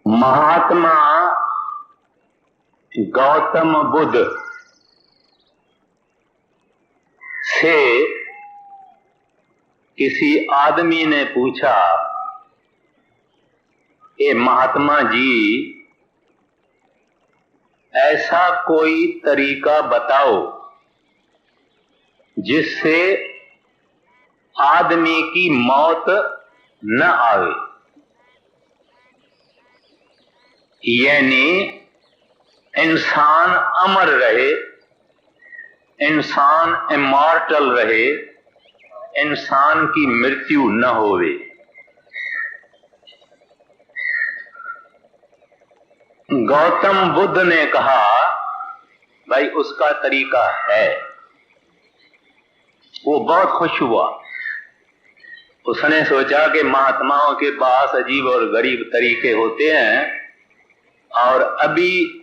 महात्मा गौतम बुद्ध से किसी आदमी ने पूछा, ए महात्मा जी, ऐसा कोई तरीका बताओ जिससे आदमी की मौत न आवे, यानी इंसान अमर रहे, इंसान इमॉर्टल रहे, इंसान की मृत्यु न होवे। गौतम बुद्ध ने कहा, भाई उसका तरीका है। वो बहुत खुश हुआ। उसने सोचा कि महात्माओं के पास अजीब और गरीब तरीके होते हैं, और अभी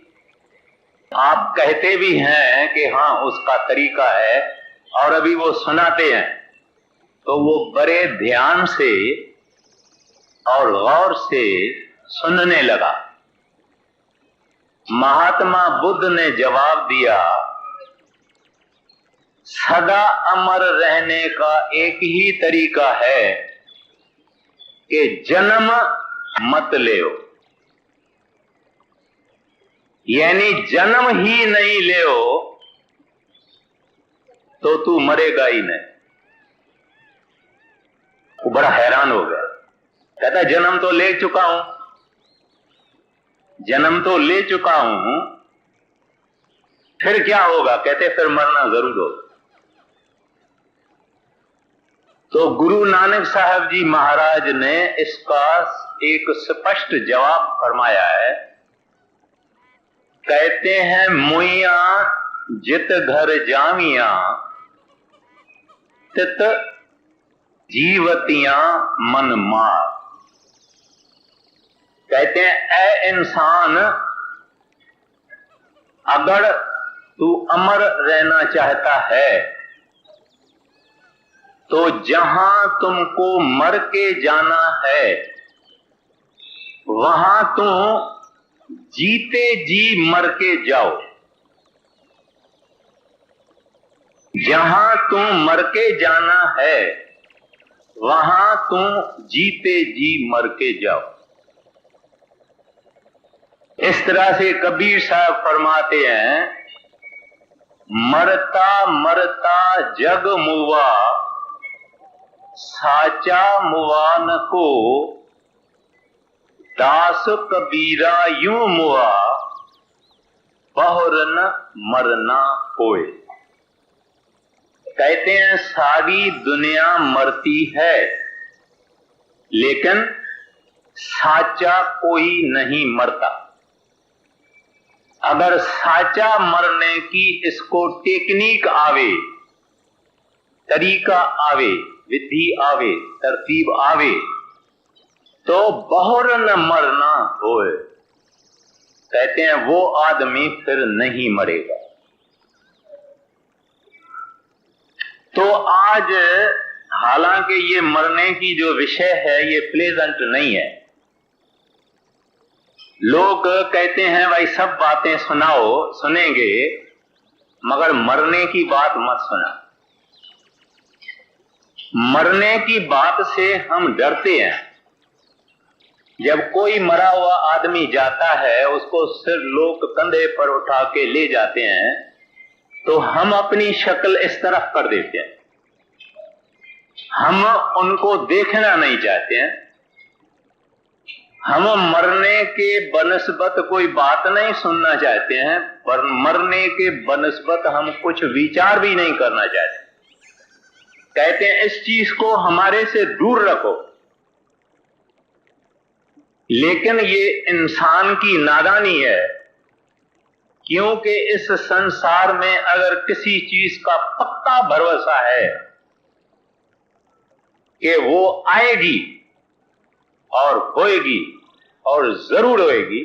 आप कहते भी हैं कि हाँ उसका तरीका है, और अभी वो सुनाते हैं, तो वो बड़े ध्यान से और गौर से सुनने लगा। महात्मा बुद्ध ने जवाब दिया, सदा अमर रहने का एक ही तरीका है कि जन्म मत लेओ, यानी जन्म ही नहीं लेओ तो तू मरेगा ही नहीं। वो बड़ा हैरान हो गया। कहता जन्म तो ले चुका हूं, जन्म तो ले चुका हूं, फिर क्या होगा? कहते फिर मरना जरूर होगा। तो गुरु नानक साहब जी महाराज ने इसका एक स्पष्ट जवाब फरमाया है। कहते हैं, मुइया जित घर जामिया तित जीवतियां मन मार। कहते हैं, ऐ इंसान, अगर तू अमर रहना चाहता है तो जहां तुमको मर के जाना है वहां तुम जीते जी मर के जाओ। जहां तुम मर के जाना है वहां तुम जीते जी मर के जाओ। इस तरह से कबीर साहब फरमाते हैं, मरता मरता जग मुआ, साचा मुआ न को, दास कबीरा यूं मुआ, बहुर न मरना होए। कहते हैं, सारी दुनिया मरती है लेकिन साचा कोई नहीं मरता। अगर साचा मरने की इसको टेक्निक आवे, तरीका आवे, विधि आवे, तरतीब आवे, तो बहुर न मरना होए। कहते हैं वो आदमी फिर नहीं मरेगा। तो आज हालांकि ये मरने की जो विषय है ये प्लेजेंट नहीं है। लोग कहते हैं भाई सब बातें सुनाओ, सुनेंगे, मगर मरने की बात मत सुना। मरने की बात से हम डरते हैं। जब कोई मरा हुआ आदमी जाता है, उसको सिर लोग कंधे पर उठा के ले जाते हैं, तो हम अपनी शक्ल इस तरफ कर देते हैं। हम उनको देखना नहीं चाहते हैं। हम मरने के बनस्बत कोई बात नहीं सुनना चाहते हैं, पर मरने के बनस्बत हम कुछ विचार भी नहीं करना चाहते। कहते हैं इस चीज को हमारे से दूर रखो। लेकिन ये इंसान की नादानी है, क्योंकि इस संसार में अगर किसी चीज का पक्का भरोसा है कि वो आएगी और होएगी और जरूर होएगी,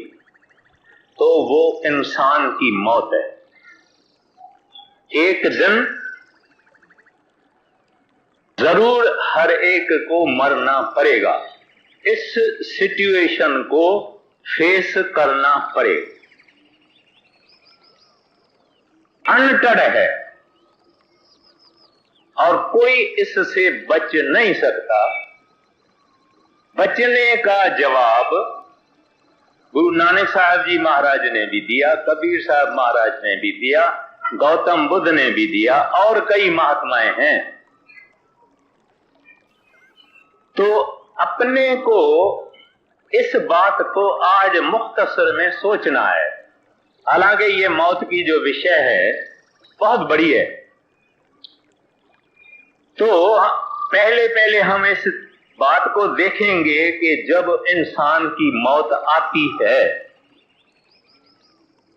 तो वो इंसान की मौत है। एक दिन जरूर हर एक को मरना पड़ेगा। इस सिचुएशन को फेस करना पड़े। अनटड है और कोई इससे बच नहीं सकता। बचने का जवाब गुरु नानक साहब जी महाराज ने भी दिया, कबीर साहब महाराज ने भी दिया, गौतम बुद्ध ने भी दिया और कई महात्माएं हैं। तो अपने को इस बात को आज मुख्तसर में सोचना है। हालांकि ये मौत की जो विषय है बहुत बड़ी है, तो पहले पहले हम इस बात को देखेंगे कि जब इंसान की मौत आती है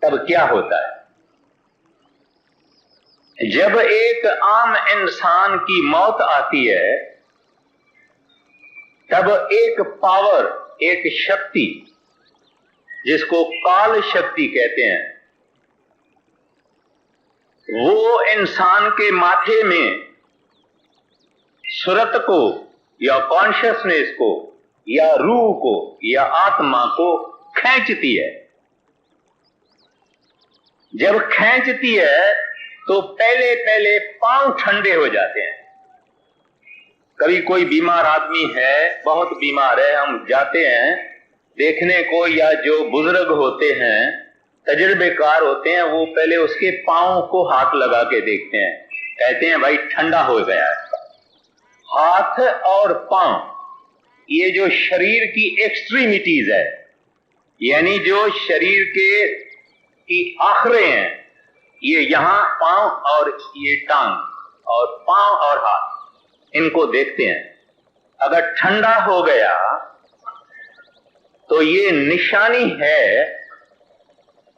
तब क्या होता है। जब एक आम इंसान की मौत आती है तब एक पावर, एक शक्ति, जिसको काल शक्ति कहते हैं, वो इंसान के माथे में सुरत को या कॉन्शियसनेस को या रूह को या आत्मा को खींचती है। जब खींचती है तो पहले पहले पांव ठंडे हो जाते हैं। कभी कोई बीमार आदमी है, बहुत बीमार है, हम जाते हैं देखने को, या जो बुजुर्ग होते हैं, तजुर्बेकार होते हैं, वो पहले उसके पांव को हाथ लगा के देखते हैं, कहते हैं भाई ठंडा हो गया है। हाथ और पांव, ये जो शरीर की एक्सट्रीमिटीज है, यानी जो शरीर के की आखिरें हैं, ये यहां पांव और ये टांग और पांव और हाथ, इनको देखते हैं। अगर ठंडा हो गया तो ये निशानी है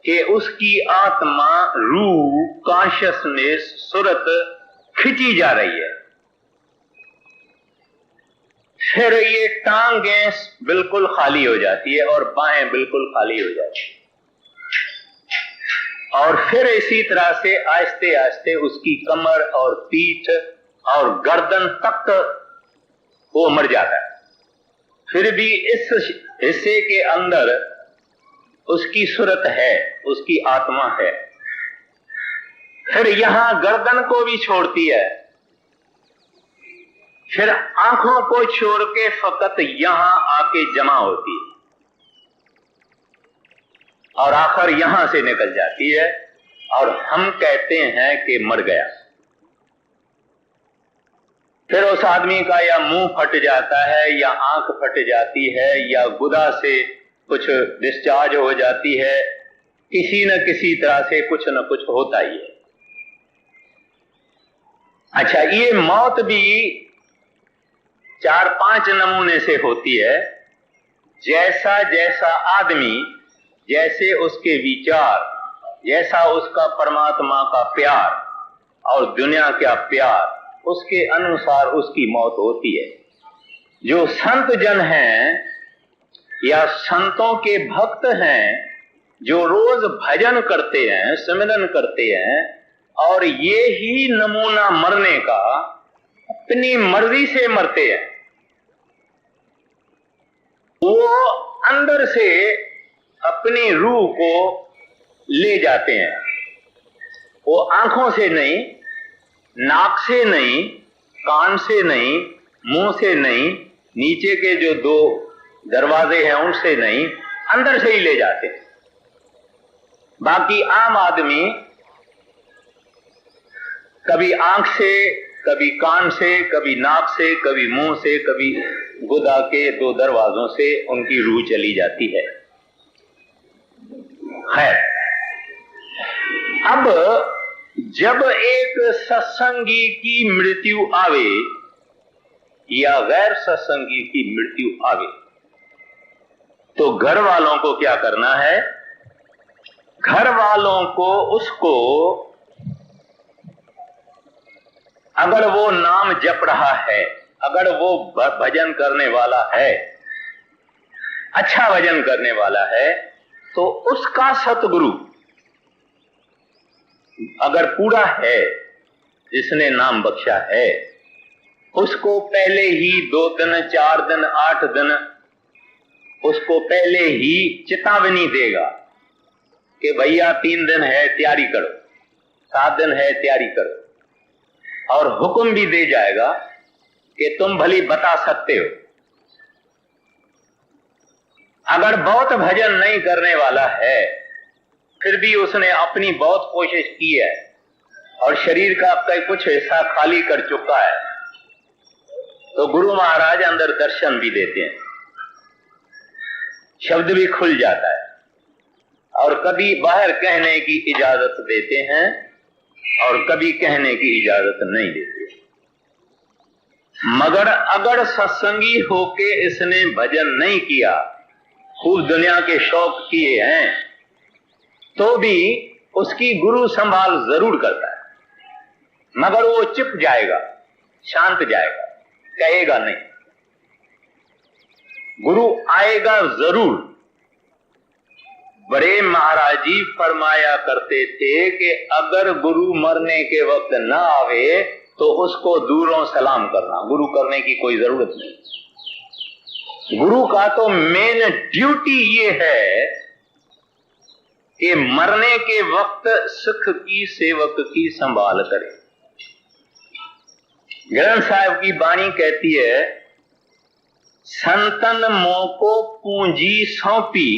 कि उसकी आत्मा, रूह, कॉन्शियसनेस, सुरत खिंची जा रही है। फिर ये टांगें बिल्कुल खाली हो जाती है और बाहें बिल्कुल खाली हो जाती है, और फिर इसी तरह से आहिस्ते आहिस्ते उसकी कमर और पीठ और गर्दन तक वो मर जाता है। फिर भी इस हिस्से के अंदर उसकी सुरत है, उसकी आत्मा है। फिर यहां गर्दन को भी छोड़ती है, फिर आंखों को छोड़ के फकत यहां आके जमा होती है और आखिर यहां से निकल जाती है, और हम कहते हैं कि मर गया। फिर उस आदमी का या मुंह फट जाता है, या आंख फट जाती है, या गुदा से कुछ डिस्चार्ज हो जाती है, किसी न किसी तरह से कुछ न कुछ होता ही है। अच्छा, ये मौत भी 4-5 नमूने से होती है। जैसा जैसा आदमी, जैसे उसके विचार, जैसा उसका परमात्मा का प्यार और दुनिया का प्यार, उसके अनुसार उसकी मौत होती है। जो संत जन हैं या संतों के भक्त हैं, जो रोज भजन करते हैं, सिमरन करते हैं, और ये ही नमूना मरने का, अपनी मर्जी से मरते हैं, वो अंदर से अपनी रूह को ले जाते हैं। वो आंखों से नहीं, नाक से नहीं, कान से नहीं, मुंह से नहीं, नीचे के जो 2 दरवाजे हैं उनसे नहीं, अंदर से ही ले जाते हैं। बाकी आम आदमी कभी आंख से, कभी कान से, कभी नाक से, कभी मुंह से, कभी गुदा के 2 दरवाजों से उनकी रूह चली जाती है। खैर, अब जब एक सत्संगी की मृत्यु आवे या गैर सत्संगी की मृत्यु आवे, तो घर वालों को क्या करना है? घर वालों को उसको, अगर वो नाम जप रहा है, अगर वो भजन करने वाला है, अच्छा भजन करने वाला है, तो उसका सतगुरु अगर पूरा है, जिसने नाम बख्शा है, उसको पहले ही 2 दिन, 4 दिन, 8 दिन उसको पहले ही चेतावनी देगा कि भैया 3 दिन है तैयारी करो, 7 दिन है तैयारी करो, और हुक्म भी दे जाएगा कि तुम भली बता सकते हो। अगर बहुत भजन नहीं करने वाला है फिर भी उसने अपनी बहुत कोशिश की है और शरीर का अब तक कुछ हिस्सा खाली कर चुका है, तो गुरु महाराज अंदर दर्शन भी देते हैं, शब्द भी खुल जाता है, और कभी बाहर कहने की इजाजत देते हैं और कभी कहने की इजाजत नहीं देते। मगर अगर सत्संगी होके इसने भजन नहीं किया, खूब दुनिया के शौक किए हैं, तो भी उसकी गुरु संभाल जरूर करता है, मगर वो चुप जाएगा, शांत जाएगा, कहेगा नहीं। गुरु आएगा जरूर। बड़े महाराज जी फरमाया करते थे कि अगर गुरु मरने के वक्त न आवे तो उसको दूरों सलाम करना, गुरु करने की कोई जरूरत नहीं। गुरु का तो मेन ड्यूटी ये है कि मरने के वक्त सुख की सेवक की संभाल करे। ग्रंथ साहब की वाणी कहती है, संतन मोको पूंजी सौंपी,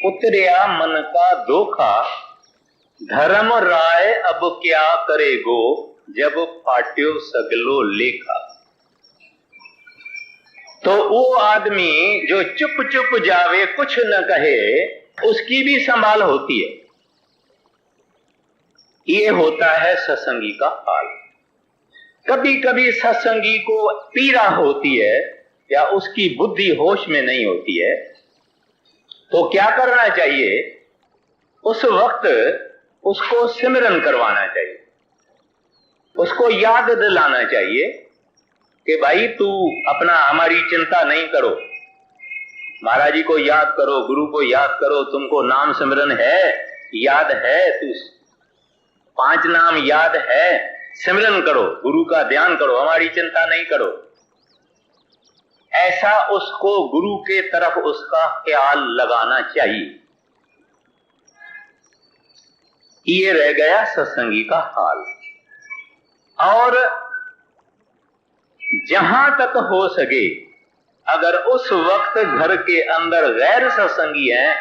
उतरिया मन का धोखा, धर्म राय अब क्या करेगो, जब फाट्यो सगलो लेखा। तो वो आदमी जो चुप चुप जावे, कुछ न कहे, उसकी भी संभाल होती है। ये होता है सत्संगी का हाल। कभी कभी सत्संगी को पीड़ा होती है या उसकी बुद्धि होश में नहीं होती है, तो क्या करना चाहिए? उस वक्त उसको सिमरन करवाना चाहिए, उसको याद दिलाना चाहिए कि भाई तू अपना हमारी चिंता नहीं करो, महाराज जी को याद करो, गुरु को याद करो, तुमको नाम सिमरन है, याद है, तू 5 नाम याद है, सिमरन करो, गुरु का ध्यान करो, हमारी चिंता नहीं करो। ऐसा उसको गुरु के तरफ उसका ख्याल लगाना चाहिए। ये रह गया सत्संगी का हाल। और जहां तक हो सके, अगर उस वक्त घर के अंदर गैर सत्संगी हैं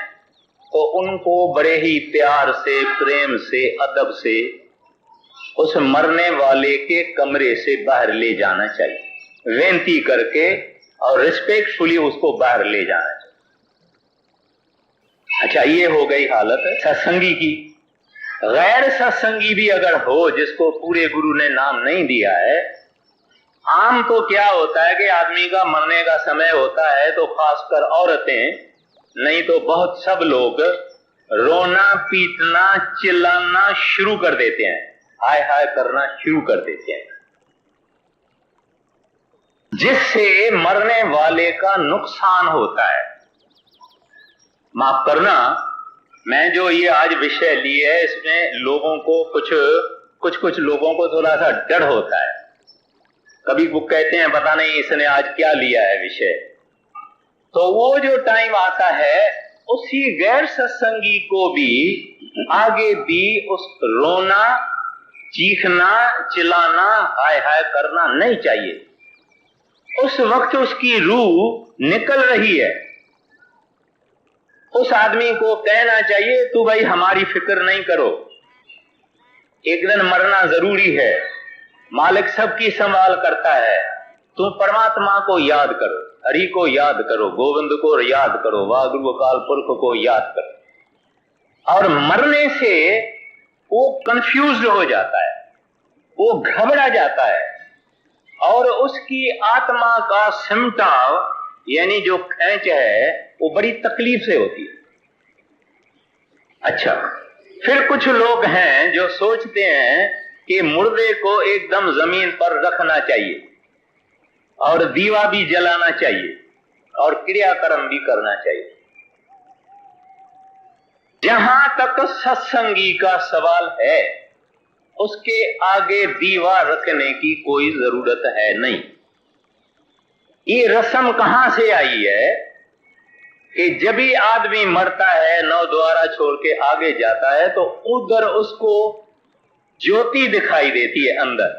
तो उनको बड़े ही प्यार से, प्रेम से, अदब से उस मरने वाले के कमरे से बाहर ले जाना चाहिए, विनती करके और रिस्पेक्टफुली उसको बाहर ले जाना चाहिए। अच्छा, ये हो गई हालत सत्संगी की। गैर सत्संगी भी अगर हो, जिसको पूरे गुरु ने नाम नहीं दिया है, आम तो क्या होता है कि आदमी का मरने का समय होता है तो खासकर औरतें, नहीं तो बहुत सब लोग रोना, पीटना, चिल्लाना शुरू कर देते हैं, हाय हाय करना शुरू कर देते हैं, जिससे मरने वाले का नुकसान होता है। माफ करना, मैं जो ये आज विषय ली है, इसमें लोगों को कुछ लोगों को थोड़ा सा डर होता है। कभी वो कहते हैं पता नहीं इसने आज क्या लिया है विषय, तो वो जो टाइम आता है उसी गैर सत्संगी को भी आगे भी उस रोना, चीखना, चिल्लाना, हाय हाय करना नहीं चाहिए। उस वक्त उसकी रूह निकल रही है, उस आदमी को कहना चाहिए तू भाई हमारी फिक्र नहीं करो, एक दिन मरना जरूरी है, मालिक सबकी संभाल करता है, तुम परमात्मा को याद करो, हरि को याद करो, गोविंद को याद करो, वागुरु अकाल पुरख को याद करो। और मरने से वो कंफ्यूज हो जाता है, वो घबरा जाता है, और उसकी आत्मा का सिमटाव यानी जो खेच है वो बड़ी तकलीफ से होती है। अच्छा, फिर कुछ लोग हैं जो सोचते हैं कि मुर्दे को एकदम जमीन पर रखना चाहिए और दीवा भी जलाना चाहिए और क्रियाकर्म भी करना चाहिए। जहां तक सत्संगी का सवाल है, उसके आगे दीवा रखने की कोई जरूरत है नहीं। ये रस्म कहां से आई है? कि जब भी आदमी मरता है, नौ द्वारा छोड़ के आगे जाता है, तो उधर उसको ज्योति दिखाई देती है अंदर।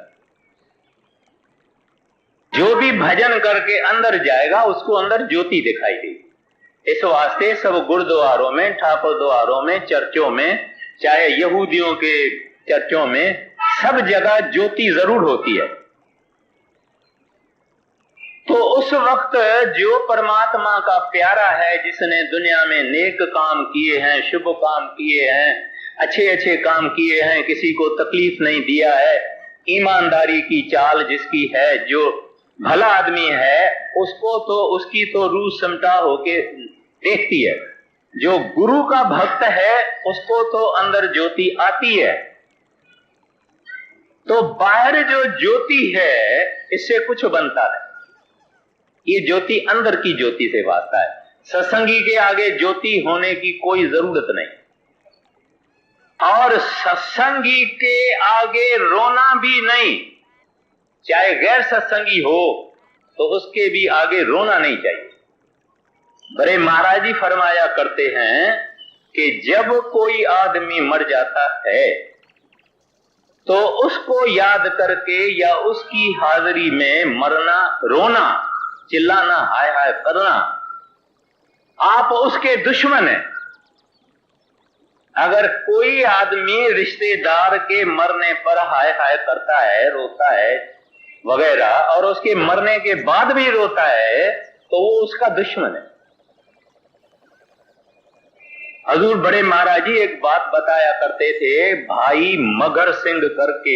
जो भी भजन करके अंदर जाएगा उसको अंदर ज्योति दिखाई देगी। इस वास्ते सब गुरुद्वारों में, ठाकुर द्वारों में, चर्चों में, चाहे यहूदियों के चर्चों में, सब जगह ज्योति जरूर होती है। तो उस वक्त जो परमात्मा का प्यारा है, जिसने दुनिया में नेक काम किए हैं, शुभ काम किए हैं, अच्छे अच्छे काम किए हैं, किसी को तकलीफ नहीं दिया है, ईमानदारी की चाल जिसकी है, जो भला आदमी है, उसको तो उसकी तो रूह समटा होके देखती है। जो गुरु का भक्त है उसको तो अंदर ज्योति आती है। तो बाहर जो ज्योति है इससे कुछ बनता नहीं, ये ज्योति अंदर की ज्योति से वास्ता है। सत्संगी के आगे ज्योति होने की कोई जरूरत नहीं, और सत्संगी के आगे रोना भी नहीं। चाहे गैर सत्संगी हो तो उसके भी आगे रोना नहीं चाहिए। बड़े महाराज जी फरमाया करते हैं कि जब कोई आदमी मर जाता है तो उसको याद करके या उसकी हाजिरी में मरना, रोना, चिल्लाना, हाय हाय करना, आप उसके दुश्मन हैं। अगर कोई आदमी रिश्तेदार के मरने पर हाय हाय करता है, रोता है वगैरह, और उसके मरने के बाद भी रोता है, तो वो उसका दुश्मन है। हजूर बड़े महाराज जी एक बात बताया करते थे। भाई मगर सिंह करके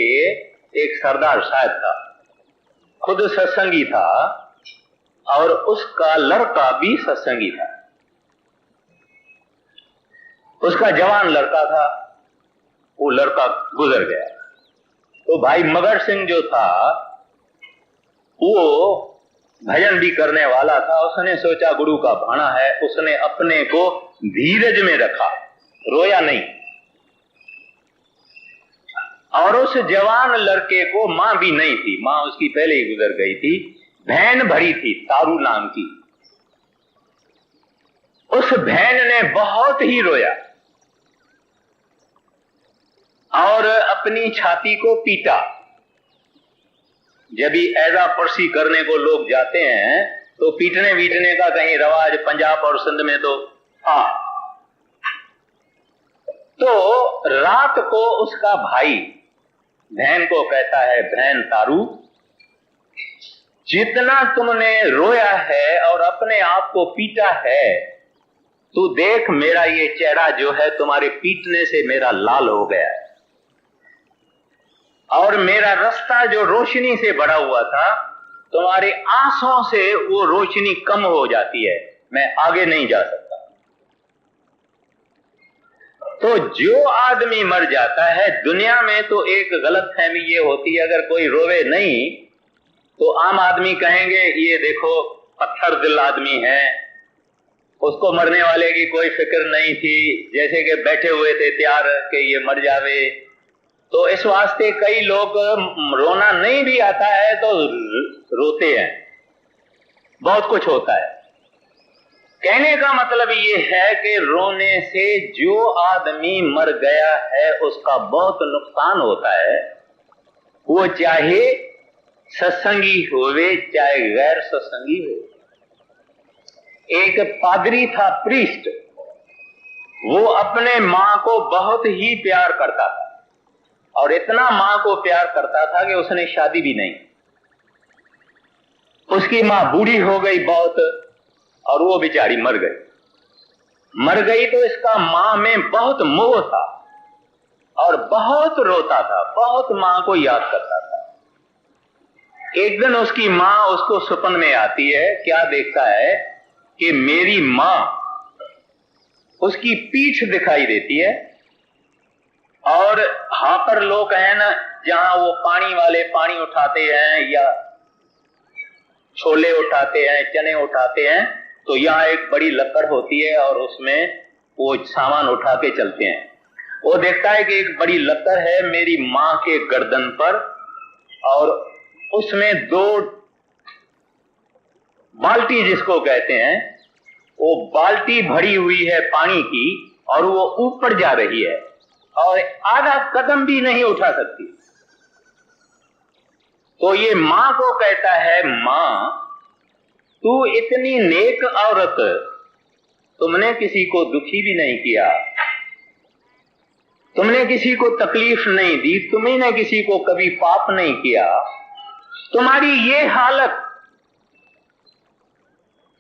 एक सरदार साहब था, खुद सत्संगी था और उसका लड़का भी सत्संगी था। उसका जवान लड़का था, वो लड़का गुजर गया। तो भाई मगर सिंह जो था वो भजन भी करने वाला था। उसने सोचा गुरु का भाना है, उसने अपने को धीरज में रखा, रोया नहीं। और उस जवान लड़के को मां भी नहीं थी, मां उसकी पहले ही गुजर गई थी। बहन भरी थी तारू नाम की। उस बहन ने बहुत ही रोया और अपनी छाती को पीटा। जब भी ऐसा परसी करने को लोग जाते हैं तो पीटने वीटने का कहीं रवाज पंजाब और सिंध में तो तो रात को उसका भाई बहन को कहता है, बहन तारू, जितना तुमने रोया है और अपने आप को पीटा है, तू देख मेरा ये चेहरा जो है तुम्हारे पीटने से मेरा लाल हो गया है, और मेरा रास्ता जो रोशनी से भरा हुआ था, तुम्हारे आंसुओं से वो रोशनी कम हो जाती है, मैं आगे नहीं जा सकता। तो जो आदमी मर जाता है, दुनिया में तो एक गलतफहमी ये होती है, अगर कोई रोवे नहीं तो आम आदमी कहेंगे ये देखो पत्थर दिल आदमी है, उसको मरने वाले की कोई फिक्र नहीं थी, जैसे कि बैठे हुए थे तैयार कि ये मर जावे। तो इस वास्ते कई लोग रोना नहीं भी आता है तो रोते हैं, बहुत कुछ होता है। कहने का मतलब ये है कि रोने से जो आदमी मर गया है उसका बहुत नुकसान होता है, वो चाहे सत्संगी होवे चाहे गैर सत्संगी हो। एक पादरी था, प्रीस्ट, वो अपने मां को बहुत ही प्यार करता था, और इतना मां को प्यार करता था कि उसने शादी भी नहीं। उसकी मां बूढ़ी हो गई बहुत, और वो बेचारी मर गई तो इसका मां में बहुत मोह था और बहुत रोता था, बहुत मां को याद करता था। एक दिन उसकी मां उसको सपन में आती है, क्या देखता है कि मेरी मां, उसकी पीठ दिखाई देती है, और हाकर लोग हैं ना, जहां वो पानी वाले पानी उठाते हैं या छोले उठाते हैं, चने उठाते हैं, तो यहाँ एक बड़ी लकड़ होती है और उसमें वो सामान उठा के चलते हैं। वो देखता है कि एक बड़ी लकड़ है मेरी मां के गर्दन पर, और उसमें 2 बाल्टी जिसको कहते हैं वो बाल्टी भरी हुई है पानी की और वो ऊपर जा रही है और आधा कदम भी नहीं उठा सकती। तो ये मां को कहता है, मां तू इतनी नेक औरत, तुमने किसी को दुखी भी नहीं किया, तुमने किसी को तकलीफ नहीं दी, तुमने किसी को कभी पाप नहीं किया, तुम्हारी ये हालत।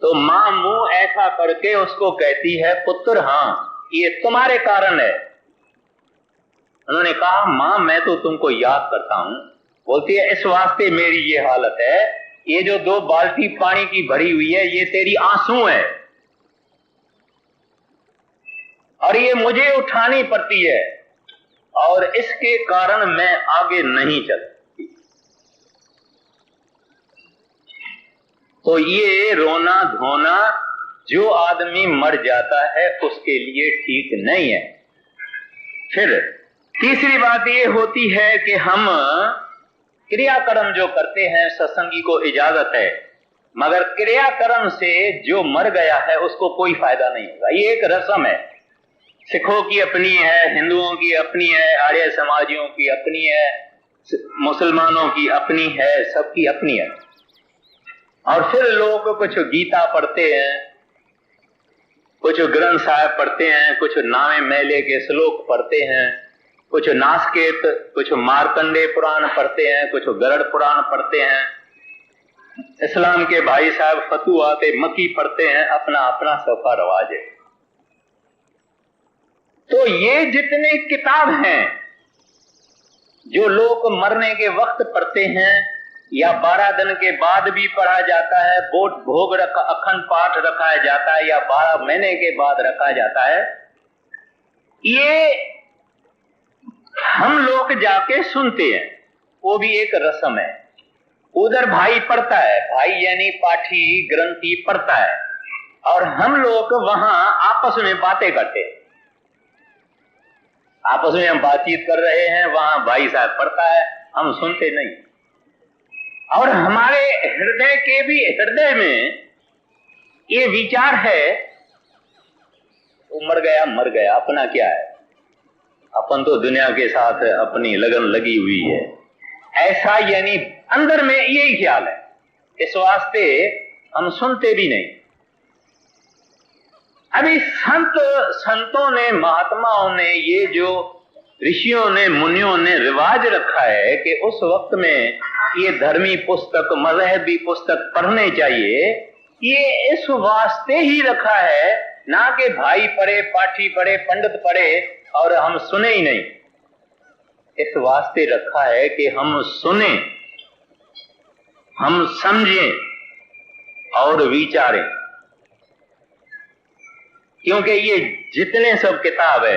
तो मां मुंह ऐसा करके उसको कहती है, पुत्र हाँ ये तुम्हारे कारण है। उन्होंने कहा, मां मैं तो तुमको याद करता हूं। बोलती है, इस वास्ते मेरी ये हालत है, ये जो 2 बाल्टी पानी की भरी हुई है ये तेरी आंसू है और ये मुझे उठानी पड़ती है और इसके कारण मैं आगे नहीं चल सकती। तो ये रोना धोना जो आदमी मर जाता है उसके लिए ठीक नहीं है। फिर तीसरी बात ये होती है कि हम क्रियाकर्म जो करते हैं, सत्संगी को इजाजत है, मगर क्रियाकर्म से जो मर गया है उसको कोई फायदा नहीं होगा। ये एक रस्म है, सिखों की अपनी है, हिंदुओं की अपनी है, आर्य समाजियों की अपनी है, मुसलमानों की अपनी है, सबकी अपनी है। और फिर लोग कुछ गीता पढ़ते हैं, कुछ ग्रंथ साहिब पढ़ते हैं, कुछ नामे मेले के श्लोक पढ़ते हैं, कुछ नासकेत, कुछ मार्कंडे पुराण पढ़ते हैं, कुछ गरुड़ पुराण पढ़ते हैं। इस्लाम के भाई साहब फतुआते मक्की पढ़ते हैं, अपना अपना सबका रवाज है। तो ये जितने किताब हैं जो लोग मरने के वक्त पढ़ते हैं या 12 दिन के बाद भी पढ़ा जाता है, भोग रखा, अखंड पाठ रखा जाता है या 12 महीने के बाद रखा जाता है, ये हम लोग जाके सुनते हैं, वो भी एक रस्म है। उधर भाई पढ़ता है, भाई यानी पाठी ग्रंथी पढ़ता है और हम लोग वहां आपस में बातें करते हैं, आपस में हम बातचीत कर रहे हैं, वहां भाई साहब पढ़ता है, हम सुनते नहीं। और हमारे हृदय के भी हृदय में ये विचार है, वो मर गया, अपना क्या है, अपन तो दुनिया के साथ अपनी लगन लगी हुई है, ऐसा यानी अंदर में यही ख्याल है। इस वास्ते हम सुनते भी नहीं। अभी संतों ने, महात्माओं ने, ये जो ऋषियों ने, मुनियों ने रिवाज रखा है कि उस वक्त में ये धर्मी पुस्तक, मजहबी पुस्तक पढ़ने चाहिए, ये इस वास्ते ही रखा है, ना कि भाई पढ़े, पाठी पढ़े, पंडित पढ़े और हम सुने ही नहीं। इस वास्ते रखा है कि हम सुने, हम समझें और विचारें। क्योंकि ये जितने सब किताब है,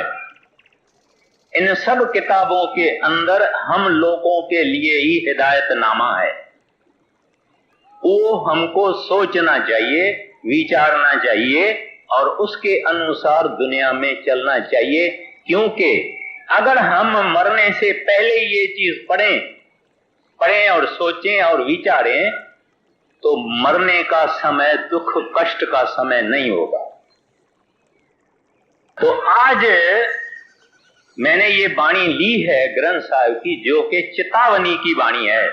इन सब किताबों के अंदर हम लोगों के लिए ही हिदायतनामा है। वो हमको सोचना चाहिए, विचारना चाहिए और उसके अनुसार दुनिया में चलना चाहिए। क्योंकि अगर हम मरने से पहले ये चीज पढ़ें और सोचें और विचारें तो मरने का समय दुख कष्ट का समय नहीं होगा। तो आज मैंने ये वाणी ली है ग्रंथ साहिब की, जो कि चेतावनी की वाणी है।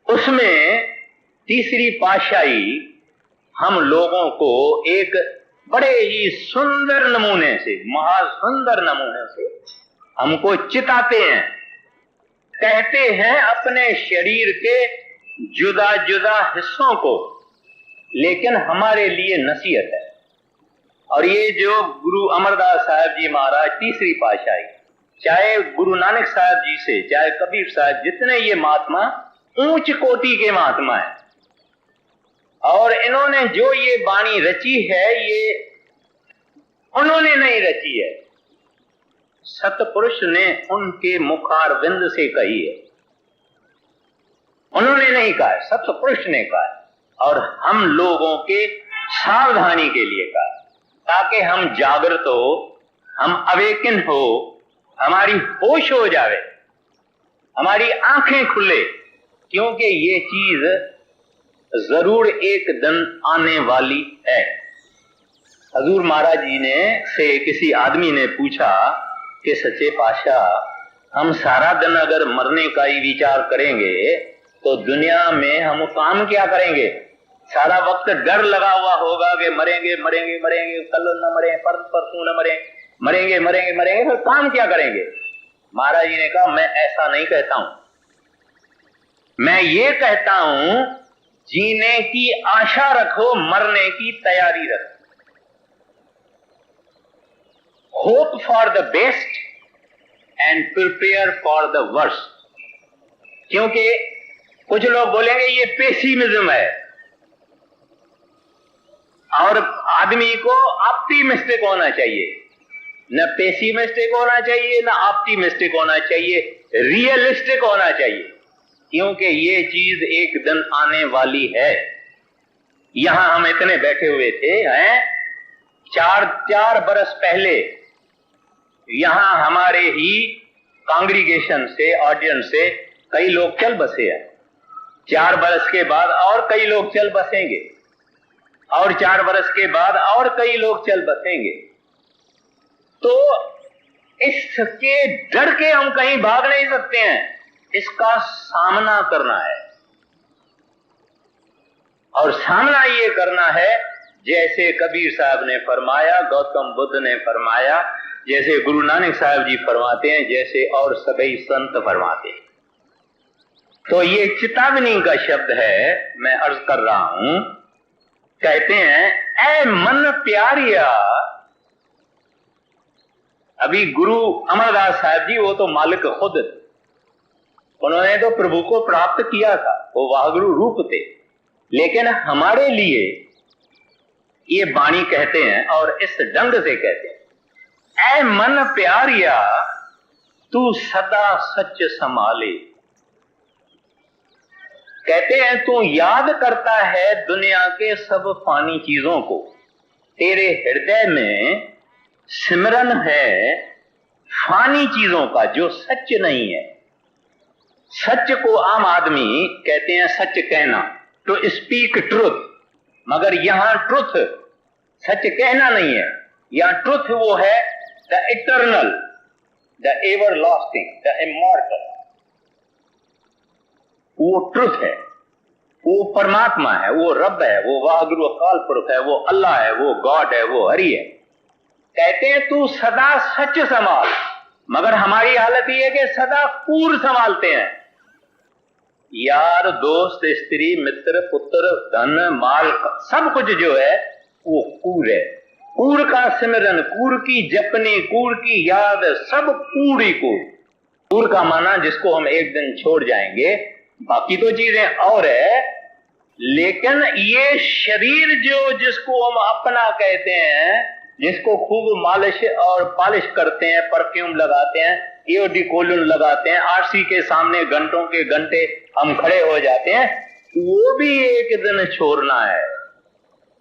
उसमें तीसरी पातशाही हम लोगों को एक बड़े ही सुंदर नमूने से, महासुंदर नमूने से हमको चिताते हैं। कहते हैं अपने शरीर के जुदा जुदा हिस्सों को, लेकिन हमारे लिए नसीहत है। और ये जो गुरु अमरदास साहब जी महाराज तीसरी पातशाही, चाहे गुरु नानक साहब जी से, चाहे कबीर साहब, जितने ये महात्मा ऊंच कोटि के महात्मा है, और इन्होंने जो ये वाणी रची है, ये उन्होंने नहीं रची है, सतपुरुष ने उनके मुखारविंद से कही है। उन्होंने नहीं कहा है, सतपुरुष ने कहा है, और हम लोगों के सावधानी के लिए कहा, ताकि हम जागृत हो, हम अवेकन हो, हमारी होश हो जावे, हमारी आंखें खुले। क्योंकि ये चीज जरूर एक दिन आने वाली है। हजूर महाराज जी ने से किसी आदमी ने पूछा कि सच्चे पातशाह, हम सारा दिन अगर मरने का ही विचार करेंगे तो दुनिया में हम काम क्या करेंगे? सारा वक्त डर लगा हुआ होगा कि मरेंगे मरेंगे मरेंगे, कल न मरे, परसों न मरे, मरेंगे मरेंगे मरेंगे, फिर काम क्या करेंगे? महाराज जी ने कहा, मैं ऐसा नहीं कहता हूं, मैं ये कहता हूं जीने की आशा रखो, मरने की तैयारी रखो। Hope for the best and prepare for the worst. क्योंकि कुछ लोग बोलेंगे ये पेसिमिज्म है, और आदमी को ऑप्टिमिस्टिक होना चाहिए। न पेसिमिस्टिक होना चाहिए न ऑप्टिमिस्टिक होना चाहिए, रियलिस्टिक होना चाहिए, क्योंकि ये चीज एक दिन आने वाली है। यहां हम इतने बैठे हुए थे, हैं, चार बरस पहले यहां हमारे ही कांग्रीगेशन से, ऑडियंस से कई लोग चल बसे हैं। 4 बरस के बाद और कई लोग चल बसेंगे, और 4 बरस के बाद और कई लोग चल बसेंगे। तो इसके डर के हम कहीं भाग नहीं सकते हैं, इसका सामना करना है। और सामना ये करना है जैसे कबीर साहब ने फरमाया, गौतम बुद्ध ने फरमाया, जैसे गुरु नानक साहब जी फरमाते हैं, जैसे और सभी संत फरमाते हैं। तो ये चेतावनी का शब्द है, मैं अर्ज कर रहा हूं। कहते हैं, ऐ मन प्यारिया। अभी गुरु अमरदास साहब जी, वो तो मालिक खुद, उन्होंने तो प्रभु को प्राप्त किया था, वो वाहगुरु रूप थे। लेकिन हमारे लिए ये वाणी कहते हैं, और इस ढंग से कहते हैं, ऐ मन प्यारिया तू सदा सच संभाले। कहते हैं, तू याद करता है दुनिया के सब फानी चीजों को, तेरे हृदय में सिमरन है फानी चीजों का जो सच नहीं है। सच को आम आदमी कहते हैं सच कहना, तो स्पीक ट्रुथ, मगर यहां ट्रुथ सच कहना नहीं है, यहां ट्रुथ वो है the eternal, the ever lasting, the immortal. वो ट्रुथ है, वो परमात्मा है, वो रब है, वो वाहगुरु अकाल पुरख है, वो अल्लाह है, वो गॉड है, वो हरि है। कहते हैं तू सदा सच संभाल, मगर हमारी हालत ये है कि सदा कूड़ संभालते हैं। यार, दोस्त, स्त्री, मित्र, पुत्र, धन, माल, सब कुछ जो है वो कूड़ है। कूड़ का सिमरन, कूड़ की जपनी, कूड़ की याद, सब कूड़ ही कूड़। कूड़ का माना जिसको हम एक दिन छोड़ जाएंगे, बाकी तो चीजें और है, लेकिन ये शरीर जो जिसको हम अपना कहते हैं, जिसको खूब मालिश और पॉलिश करते हैं, परफ्यूम लगाते हैं, एओडिकोलिन लगाते हैं, आरसी के सामने घंटों के घंटे हम खड़े हो जाते हैं, वो भी एक दिन छोड़ना है।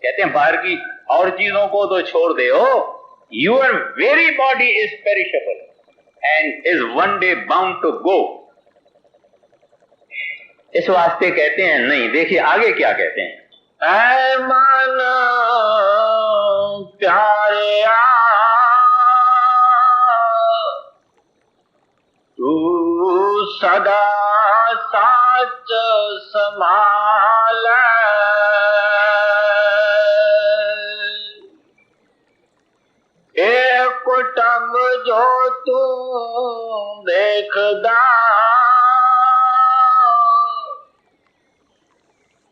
कहते हैं बाहर की और चीजों को तो छोड़ दे, your very body is perishable and is one day bound to go. इस वास्ते कहते हैं नहीं। देखिए आगे क्या कहते हैं, ऐ मन प्यारिया तू सदा सच संभाल। एक कुटुंब जो तू देखदा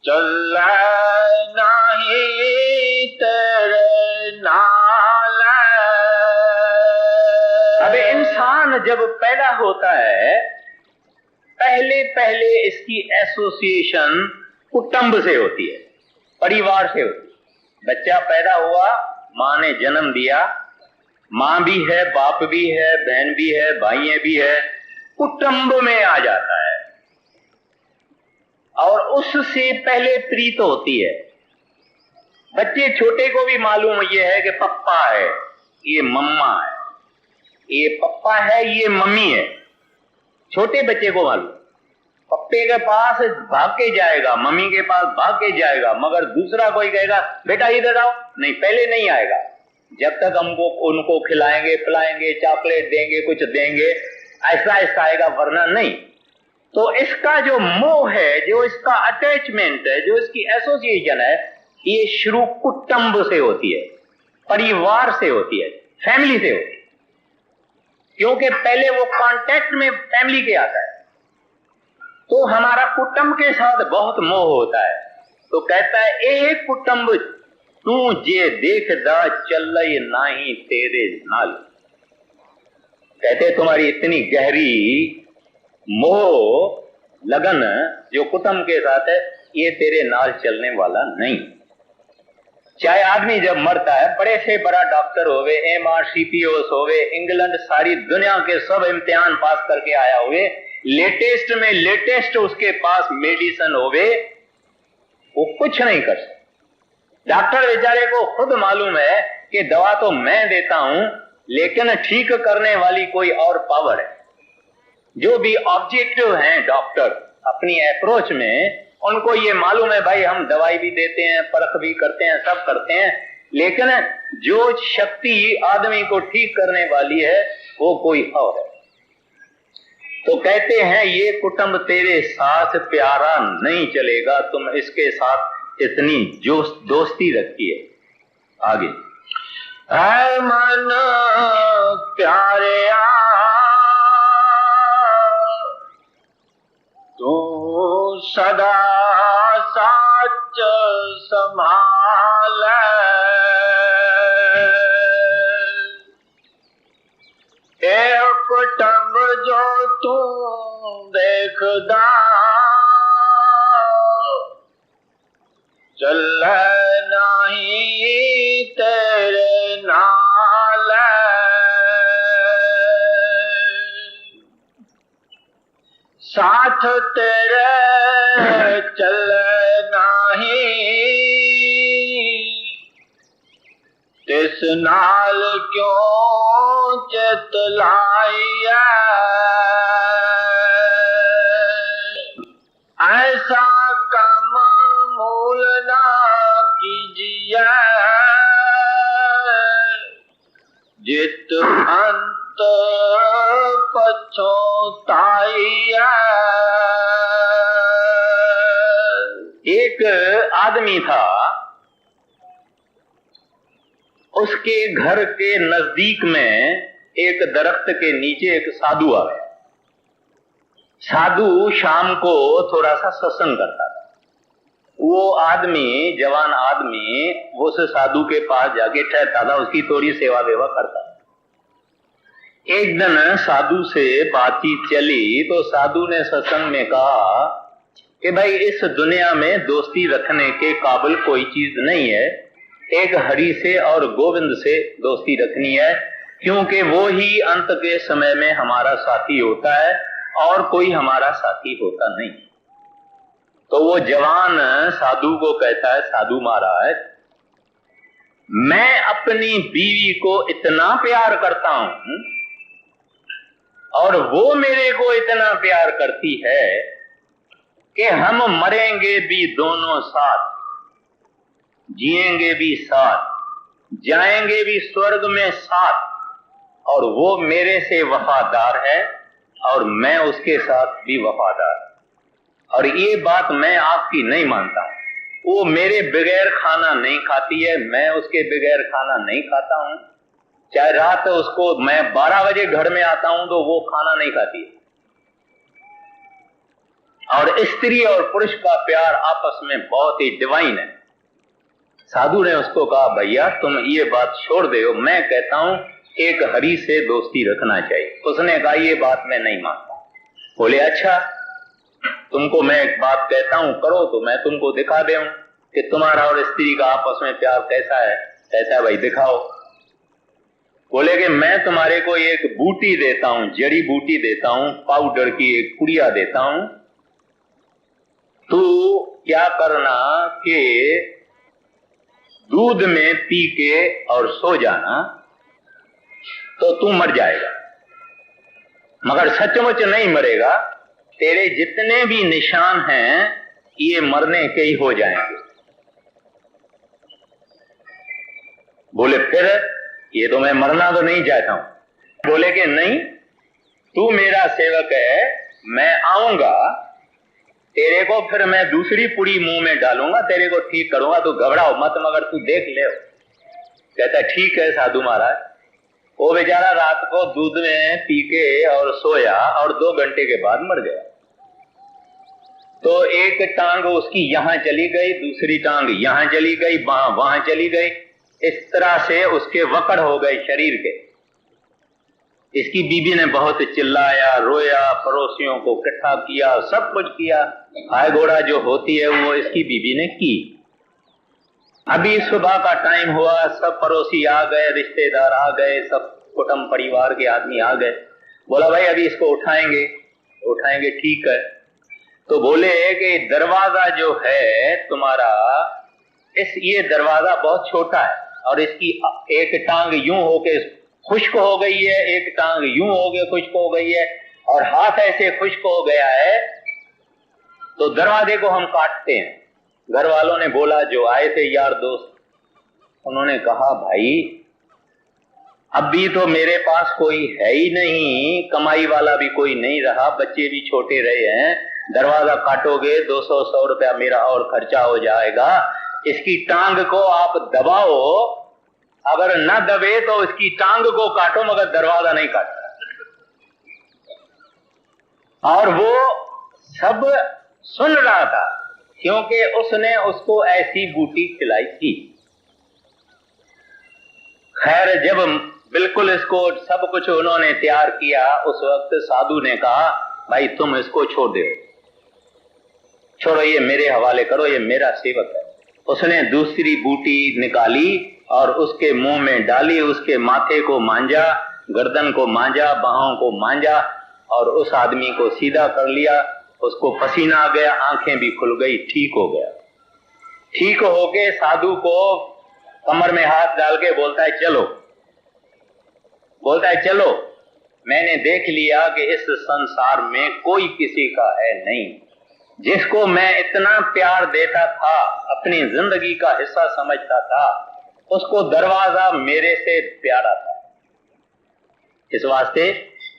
चल नहीं तेरे नाल। अब इंसान जब पैदा होता है, पहले पहले इसकी एसोसिएशन कुटुंब से होती है, परिवार से होती है। बच्चा पैदा हुआ, माँ ने जन्म दिया, माँ भी है, बाप भी है, बहन भी है, भाई भी है, कुटुंब में आ जाता है। और उससे पहले प्रीत होती है। बच्चे छोटे को भी मालूम ये है कि पप्पा है, ये मम्मा है, ये पप्पा है, ये मम्मी है। छोटे बच्चे को मालूम पप्पे के पास भाग के जाएगा, मम्मी के पास भाग के जाएगा, मगर दूसरा कोई कहेगा बेटा इधर आओ, नहीं, पहले नहीं आएगा। जब तक हमको उनको खिलाएंगे पिलाएंगे, चॉकलेट देंगे, कुछ देंगे, ऐसा ऐसा आएगा, वरना नहीं। तो इसका जो मोह है, जो इसका अटैचमेंट है, जो इसकी एसोसिएशन है, ये शुरू कुटुंब से होती है, परिवार से होती है, फैमिली से होती है। क्योंकि पहले वो कांटेक्ट में फैमिली के आता है, तो हमारा कुटुंब के साथ बहुत मोह होता है। तो कहता है एक कुटुंब तू जे देखदा चल नाही तेरे नाल। कहते तुम्हारी इतनी गहरी मोह लगन जो कुटुंब के साथ है, ये तेरे नाल चलने वाला नहीं। चाहे आदमी जब मरता है, बड़े से बड़ा डॉक्टर होवे, MRCPOs होवे, इंग्लैंड सारी दुनिया के सब इम्तिहान पास करके आया हुए, लेटेस्ट में लेटेस्ट उसके पास मेडिसिन होवे, वो कुछ नहीं कर सकता। डॉक्टर बेचारे को खुद मालूम है कि दवा तो मैं देता हूं, लेकिन ठीक करने वाली कोई और पावर है। जो भी ऑब्जेक्टिव हैं डॉक्टर अपनी अप्रोच में, उनको ये मालूम है भाई हम दवाई भी देते हैं, परख भी करते हैं, सब करते हैं, लेकिन जो शक्ति आदमी को ठीक करने वाली है वो कोई और है। तो कहते हैं ये कुटुंब तेरे साथ प्यारा नहीं चलेगा, तुम इसके साथ इतनी दोस्ती रखी है। आगे है मन प्यारे तू सदा साच संभाल, एक कुटुंब जो तू देखदा चल नहीं तेरे नाल, साथ तेरे चल नहीं तिस नाल क्यों चितलाइया, ऐसा कम मूल ना कीजिए जित अंत पछताइया। एक आदमी था, उसके घर के नजदीक में एक दरख्त के नीचे एक साधु आ गया। साधु शाम को थोड़ा सा सत्संग करता था। वो आदमी, जवान आदमी, वो उस साधु के पास जाके ठहरता था, उसकी थोड़ी सेवा वेवा करता था। एक दिन साधु से बातचीत चली तो साधु ने सत्संग में कहा कि भाई इस दुनिया में दोस्ती रखने के काबिल कोई चीज नहीं है, एक हरि से और गोविंद से दोस्ती रखनी है, क्योंकि वो ही अंत के समय में हमारा साथी होता है और कोई हमारा साथी होता नहीं। तो वो जवान साधु को कहता है, साधु महाराज मैं अपनी बीवी को इतना प्यार करता हूं और वो मेरे को इतना प्यार करती है कि हम मरेंगे भी दोनों साथ, जिएंगे भी साथ, जाएंगे भी स्वर्ग में साथ, और वो मेरे से वफादार है और मैं उसके साथ भी वफादार। और ये बात मैं आपकी नहीं मानता हूं। वो मेरे बगैर खाना नहीं खाती है, मैं उसके बगैर खाना नहीं खाता हूं। चाहे रात उसको मैं 12 बजे घर में आता हूं तो वो खाना नहीं खाती है। और स्त्री और पुरुष का प्यार आपस में बहुत ही डिवाइन है। साधु ने उसको कहा भैया तुम ये बात छोड़ दो, मैं कहता हूं एक हरि से दोस्ती रखना चाहिए। उसने कहा ये बात मैं नहीं मानता। बोले अच्छा तुमको मैं एक बात कहता हूं करो तो मैं तुमको दिखा दूं कि तुम्हारा और स्त्री का आपस में प्यार कैसा है। कैसा है भाई दिखाओ। बोले कि मैं तुम्हारे को एक बूटी देता हूं, जड़ी बूटी देता हूं, पाउडर की एक पुड़िया देता हूं, तू क्या करना कि दूध में पी के और सो जाना तो तू मर जाएगा, मगर सचमुच नहीं मरेगा, तेरे जितने भी निशान हैं ये मरने के ही हो जाएंगे। बोले फिर? ये तो मैं मरना तो नहीं चाहता हूं। बोले कि नहीं, तू मेरा सेवक है, मैं आऊंगा तेरे को, फिर मैं दूसरी पुड़ी मुंह में डालूंगा, तेरे को ठीक करूंगा, तू घबराओ मत, मगर तू देख ले। कहता ठीक है साधु महाराज। वो बेचारा रात को दूध में पी के और सोया और 2 घंटे के बाद मर गया। तो एक टांग उसकी यहां चली गई, दूसरी टांग यहां चली गई, वहां चली गई, इस तरह से उसके वकड़ हो गए शरीर के। इसकी बीबी ने बहुत चिल्लाया, रोया, पड़ोसियों को इकट्ठा किया, सब कुछ किया। हाय घोड़ा जो होती है वो इसकी बीबी ने की। अभी सुबह का टाइम हुआ, सब पड़ोसी आ गए, रिश्तेदार आ गए, सब कुटुंब परिवार के आदमी आ गए। बोला भाई अभी इसको उठाएंगे। उठाएंगे, ठीक है। तो बोले कि दरवाजा जो है तुम्हारा, ये दरवाजा बहुत छोटा है और इसकी एक टांग यूं होके खुश्क हो गई है, एक टांग यूं होके खुश्क हो गई है और हाथ ऐसे खुश्क हो गया है, तो दरवाजे को हम काटते हैं। घर वालों ने बोला, जो आए थे यार दोस्त, उन्होंने कहा भाई अभी तो मेरे पास कोई है ही नहीं, कमाई वाला भी कोई नहीं रहा, बच्चे भी छोटे रहे हैं, दरवाजा काटोगे 200-100 रुपया मेरा और खर्चा हो जाएगा। इसकी टांग को आप दबाओ, अगर न दबे तो इसकी टांग को काटो, मगर दरवाजा नहीं काटना। और वो सब सुन रहा था क्योंकि उसने उसको ऐसी बूटी खिलाई थी। खैर जब बिल्कुल इसको सब कुछ उन्होंने तैयार किया, उस वक्त साधु ने कहा भाई तुम इसको छोड़ दो, छोड़ो, ये मेरे हवाले करो, ये मेरा सेवक है। उसने दूसरी बूटी निकाली और उसके मुंह में डाली, उसके माथे को मांजा, गर्दन को मांजा, बाहों को मांजा और उस आदमी को सीधा कर लिया। उसको पसीना आ गया, आंखें भी खुल गई, ठीक हो गया। ठीक होके साधु को कमर में हाथ डाल के बोलता है चलो, बोलता है चलो, मैंने देख लिया कि इस संसार में कोई किसी का है नहीं। जिसको मैं इतना प्यार देता था, अपनी जिंदगी का हिस्सा समझता था, उसको दरवाजा मेरे से प्यारा था। इस वास्ते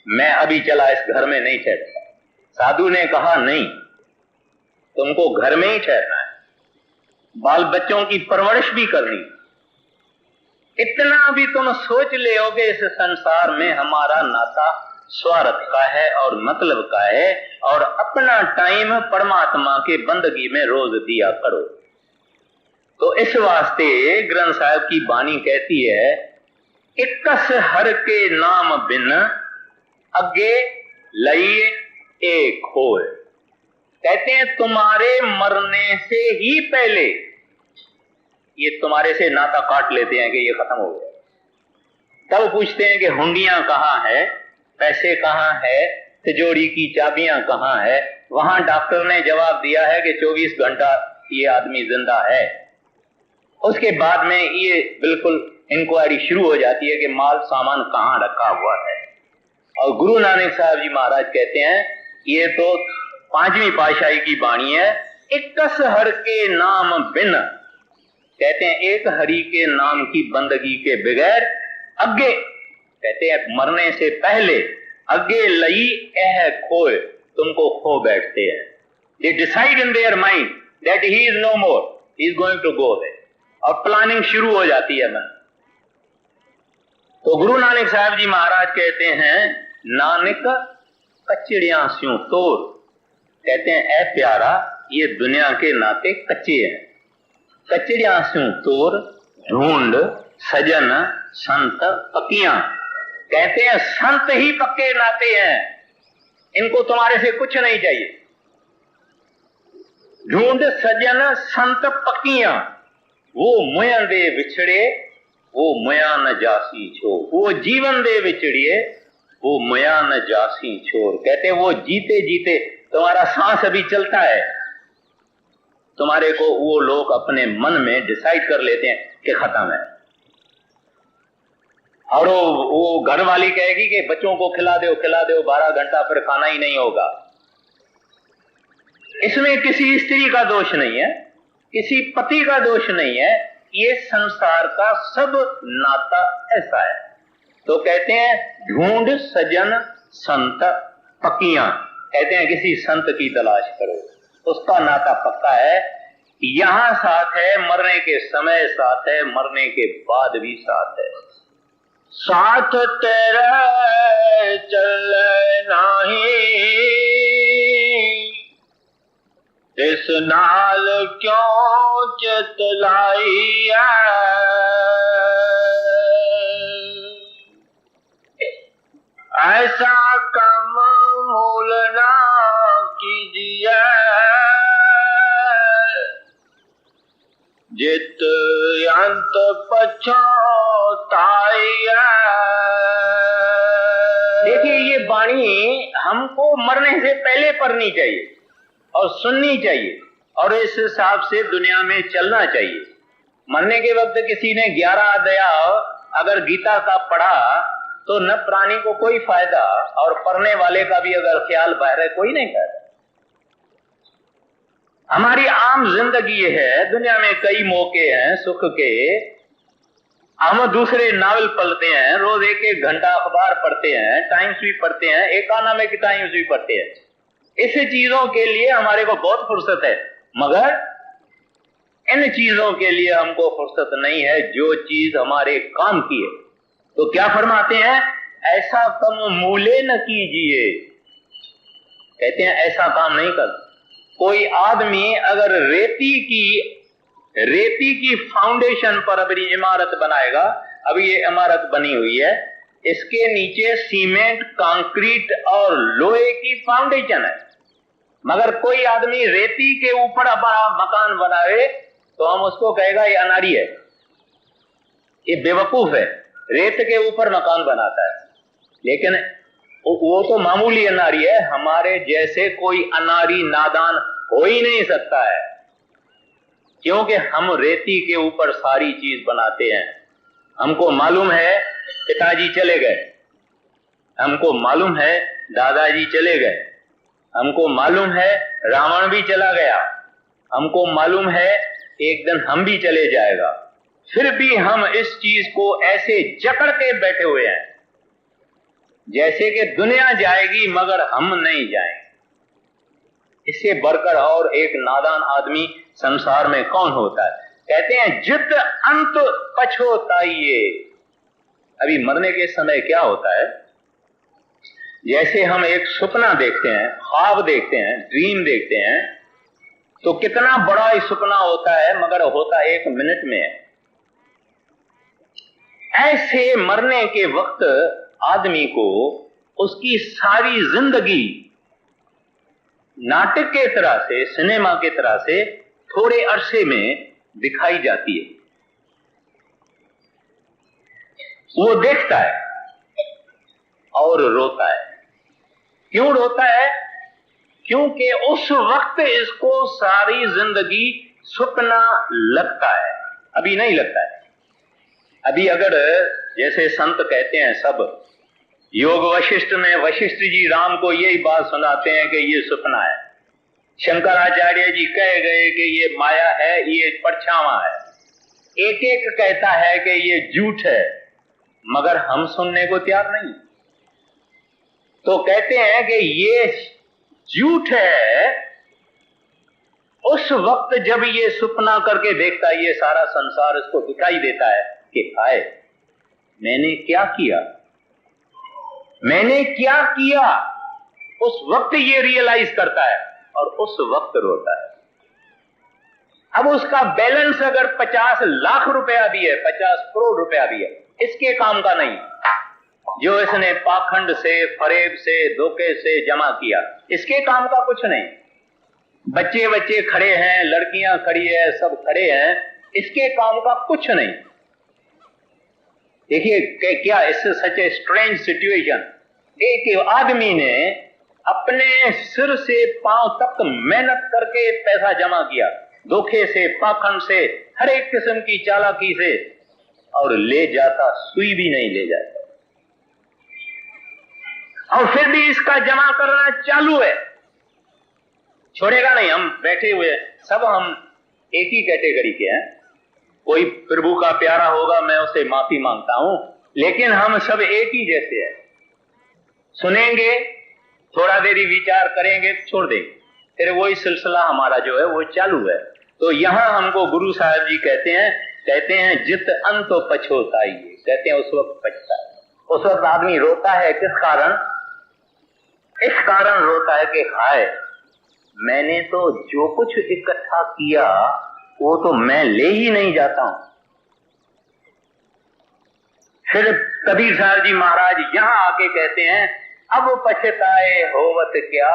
मैं अभी चला, इस घर में नहीं ठहरता। साधु ने कहा नहीं, तुमको घर में ही ठहरना है, बाल बच्चों की परवरिश भी करनी। इतना भी तुम सोच ले हो कि इस संसार में हमारा नाता स्वार्थ का है और मतलब का है, और अपना टाइम परमात्मा के बंदगी में रोज दिया करो। तो इस वास्ते ग्रंथ साहब की बानी कहती है, इक्कस हर के नाम बिन अगे लई एक होए। कहते हैं तुम्हारे मरने से ही पहले ये तुम्हारे से नाता काट लेते हैं कि ये खत्म हो गया। तब पूछते हैं कि हुंडियां कहाँ है, पैसे कहाँ है, तिजोरी की चाबियां कहाँ है। वहां डॉक्टर ने जवाब दिया है कि 24 घंटा ये आदमी जिंदा है। उसके बाद में ये बिल्कुल इंक्वायरी शुरू हो जाती है कि माल सामान कहाँ रखा हुआ है। और गुरु नानक साहब जी महाराज कहते हैं, ये तो 5वीं पातशाही की बाणी है, इक्कस हर के नाम बिन। कहते हैं एक हरि के नाम की बंदगी के बगैर अगे, कहते हैं मरने से पहले, अगे लई एह खोए, तुमको खो बैठते हैं। They decide in their mind that he is no more, he is going to go away, और प्लानिंग शुरू हो जाती है मन। तो गुरु नानक साहब जी महाराज कहते हैं, नानक कचड़ियां स्यों तोड़। कहते हैं ऐ प्यारा, ये दुनिया के नाते कच्चे हैं। कचड़ियां स्यों तोड़, ढूंढ सजन संत पकियां। कहते हैं संत ही पक्के नाते हैं, इनको तुम्हारे से कुछ नहीं चाहिए। ढूंढ सजन संत पकियां, वो मुया दे विछड़े, वो मुया न जासी छोर। वो जीवन दे विछड़िए, वो मुया न जासी छोर। कहते हैं वो जीते जीते, तुम्हारा सांस अभी चलता है, तुम्हारे को वो लोग अपने मन में डिसाइड कर लेते हैं कि खत्म है। और वो घर वाली कहेगी कि बच्चों को खिला दो 12 घंटा, फिर खाना ही नहीं होगा। इसमें किसी स्त्री का दोष नहीं है, किसी पति का दोष नहीं है, ये संसार का सब नाता ऐसा है। तो कहते हैं ढूंढ सजन संत पकियां, कहते हैं किसी संत की तलाश करो, उसका नाता पक्का है, यहां साथ है, मरने के समय साथ है, मरने के बाद भी साथ है। साथ तेरा चल नहीं इस नाल क्यों चितलाई ऐसा कम मूल ना कीजिए जित अंत पछताई। देखिए ये वाणी हमको मरने से पहले पढ़नी चाहिए और सुननी चाहिए और इस हिसाब से दुनिया में चलना चाहिए। मरने के वक्त किसी ने 11 अध्याय अगर गीता का पढ़ा तो न प्राणी को कोई फायदा और पढ़ने वाले का भी अगर ख्याल बाहर कोई नहीं फायदा। हमारी आम जिंदगी ये है, दुनिया में कई मौके हैं सुख के, हम दूसरे नावल पढ़ते हैं, रोज 1-1 घंटा अखबार पढ़ते हैं, टाइम्स भी पढ़ते हैं, इकोनॉमिक टाइम्स भी पढ़ते हैं। इस चीजों के लिए हमारे को बहुत फुर्सत है, मगर इन चीजों के लिए हमको फुर्सत नहीं है जो चीज हमारे काम की है। तो क्या फरमाते हैं, ऐसा कम मूले न कीजिए, कहते हैं ऐसा काम नहीं कर। कोई आदमी अगर रेती की फाउंडेशन पर अपनी इमारत बनाएगा, अभी ये इमारत बनी हुई है, इसके नीचे सीमेंट, कंक्रीट और लोहे की फाउंडेशन है, मगर कोई आदमी रेती के ऊपर अपना मकान बनाए तो हम उसको कहेगा ये अनाड़ी है, ये बेवकूफ है, रेत के ऊपर मकान बनाता है। लेकिन वो तो मामूली अनाड़ी है, हमारे जैसे कोई अनाड़ी नादान हो ही नहीं सकता है, क्योंकि हम रेती के ऊपर सारी चीज बनाते हैं। हमको मालूम है पिताजी चले गए, हमको मालूम है दादाजी चले गए, हमको मालूम है रावण भी चला गया, हमको मालूम है एक दिन हम भी चले जाएगा, फिर भी हम इस चीज को ऐसे जकड़ के बैठे हुए हैं जैसे कि दुनिया जाएगी मगर हम नहीं जाएंगे। इससे बढ़कर और एक नादान आदमी संसार में कौन होता है। कहते हैं जित अंत पछताइए। अभी मरने के समय क्या होता है, जैसे हम एक सपना देखते हैं, ख्वाब देखते हैं, ड्रीम देखते हैं, तो कितना बड़ा ही सपना होता है मगर होता 1 मिनट में है। ऐसे मरने के वक्त आदमी को उसकी सारी जिंदगी नाटक के तरह से, सिनेमा के तरह से थोड़े अरसे में दिखाई जाती है। वो देखता है और रोता है। क्यों रोता है? क्योंकि उस वक्त इसको सारी जिंदगी सपना लगता है, अभी नहीं लगता है। अभी अगर जैसे संत कहते हैं सब, योग वशिष्ठ में वशिष्ठ जी राम को यही बात सुनाते हैं कि ये सपना है, शंकराचार्य जी कह गए कि ये माया है, ये परछावा है, एक एक कहता है कि ये झूठ है, मगर हम सुनने को तैयार नहीं। तो कहते हैं कि ये झूठ है उस वक्त जब ये सपना करके देखता है, ये सारा संसार इसको दिखाई देता है कि हाय मैंने क्या किया, मैंने क्या किया, उस वक्त ये रियलाइज करता है और उस वक्त रोता है। अब उसका बैलेंस अगर 50 लाख रुपया भी है, 50 करोड़ रुपया भी है, इसके काम का नहीं जो इसने पाखंड से, फरेब से, धोखे से जमा किया, इसके काम का कुछ नहीं। बच्चे बच्चे खड़े हैं, लड़कियां खड़ी है, सब खड़े हैं, इसके काम का कुछ नहीं। देखिए क्या इससे सच ए स्ट्रेंज सिचुएशन। एक आदमी ने अपने सिर से पांव तक मेहनत करके पैसा जमा किया, धोखे से, पाखंड से, हर एक किस्म की चालाकी से, और ले जाता सुई भी नहीं ले जाता, और फिर भी इसका जमा करना चालू है। छोड़ेगा नहीं। हम बैठे हुए सब हम एक ही कैटेगरी के हैं। कोई प्रभु का प्यारा होगा, मैं उसे माफी मांगता हूं, लेकिन हम सब एक ही जैसे हैं। सुनेंगे, थोड़ा देरी विचार करेंगे, छोड़ देंगे, फिर वही सिलसिला हमारा जो है वो चालू है। तो यहां हमको गुरु साहब जी कहते हैं जित अंत पछोताई, कहते हैं उस वक्त पछता है। उस वक्त आदमी रोता है, किस कारण? इस कारण रोता है कि हाय, मैंने तो जो कुछ इकट्ठा किया वो तो मैं ले ही नहीं जाता हूं। फिर कबीर साहब जी महाराज यहां आके कहते हैं अब पछताए होवत क्या,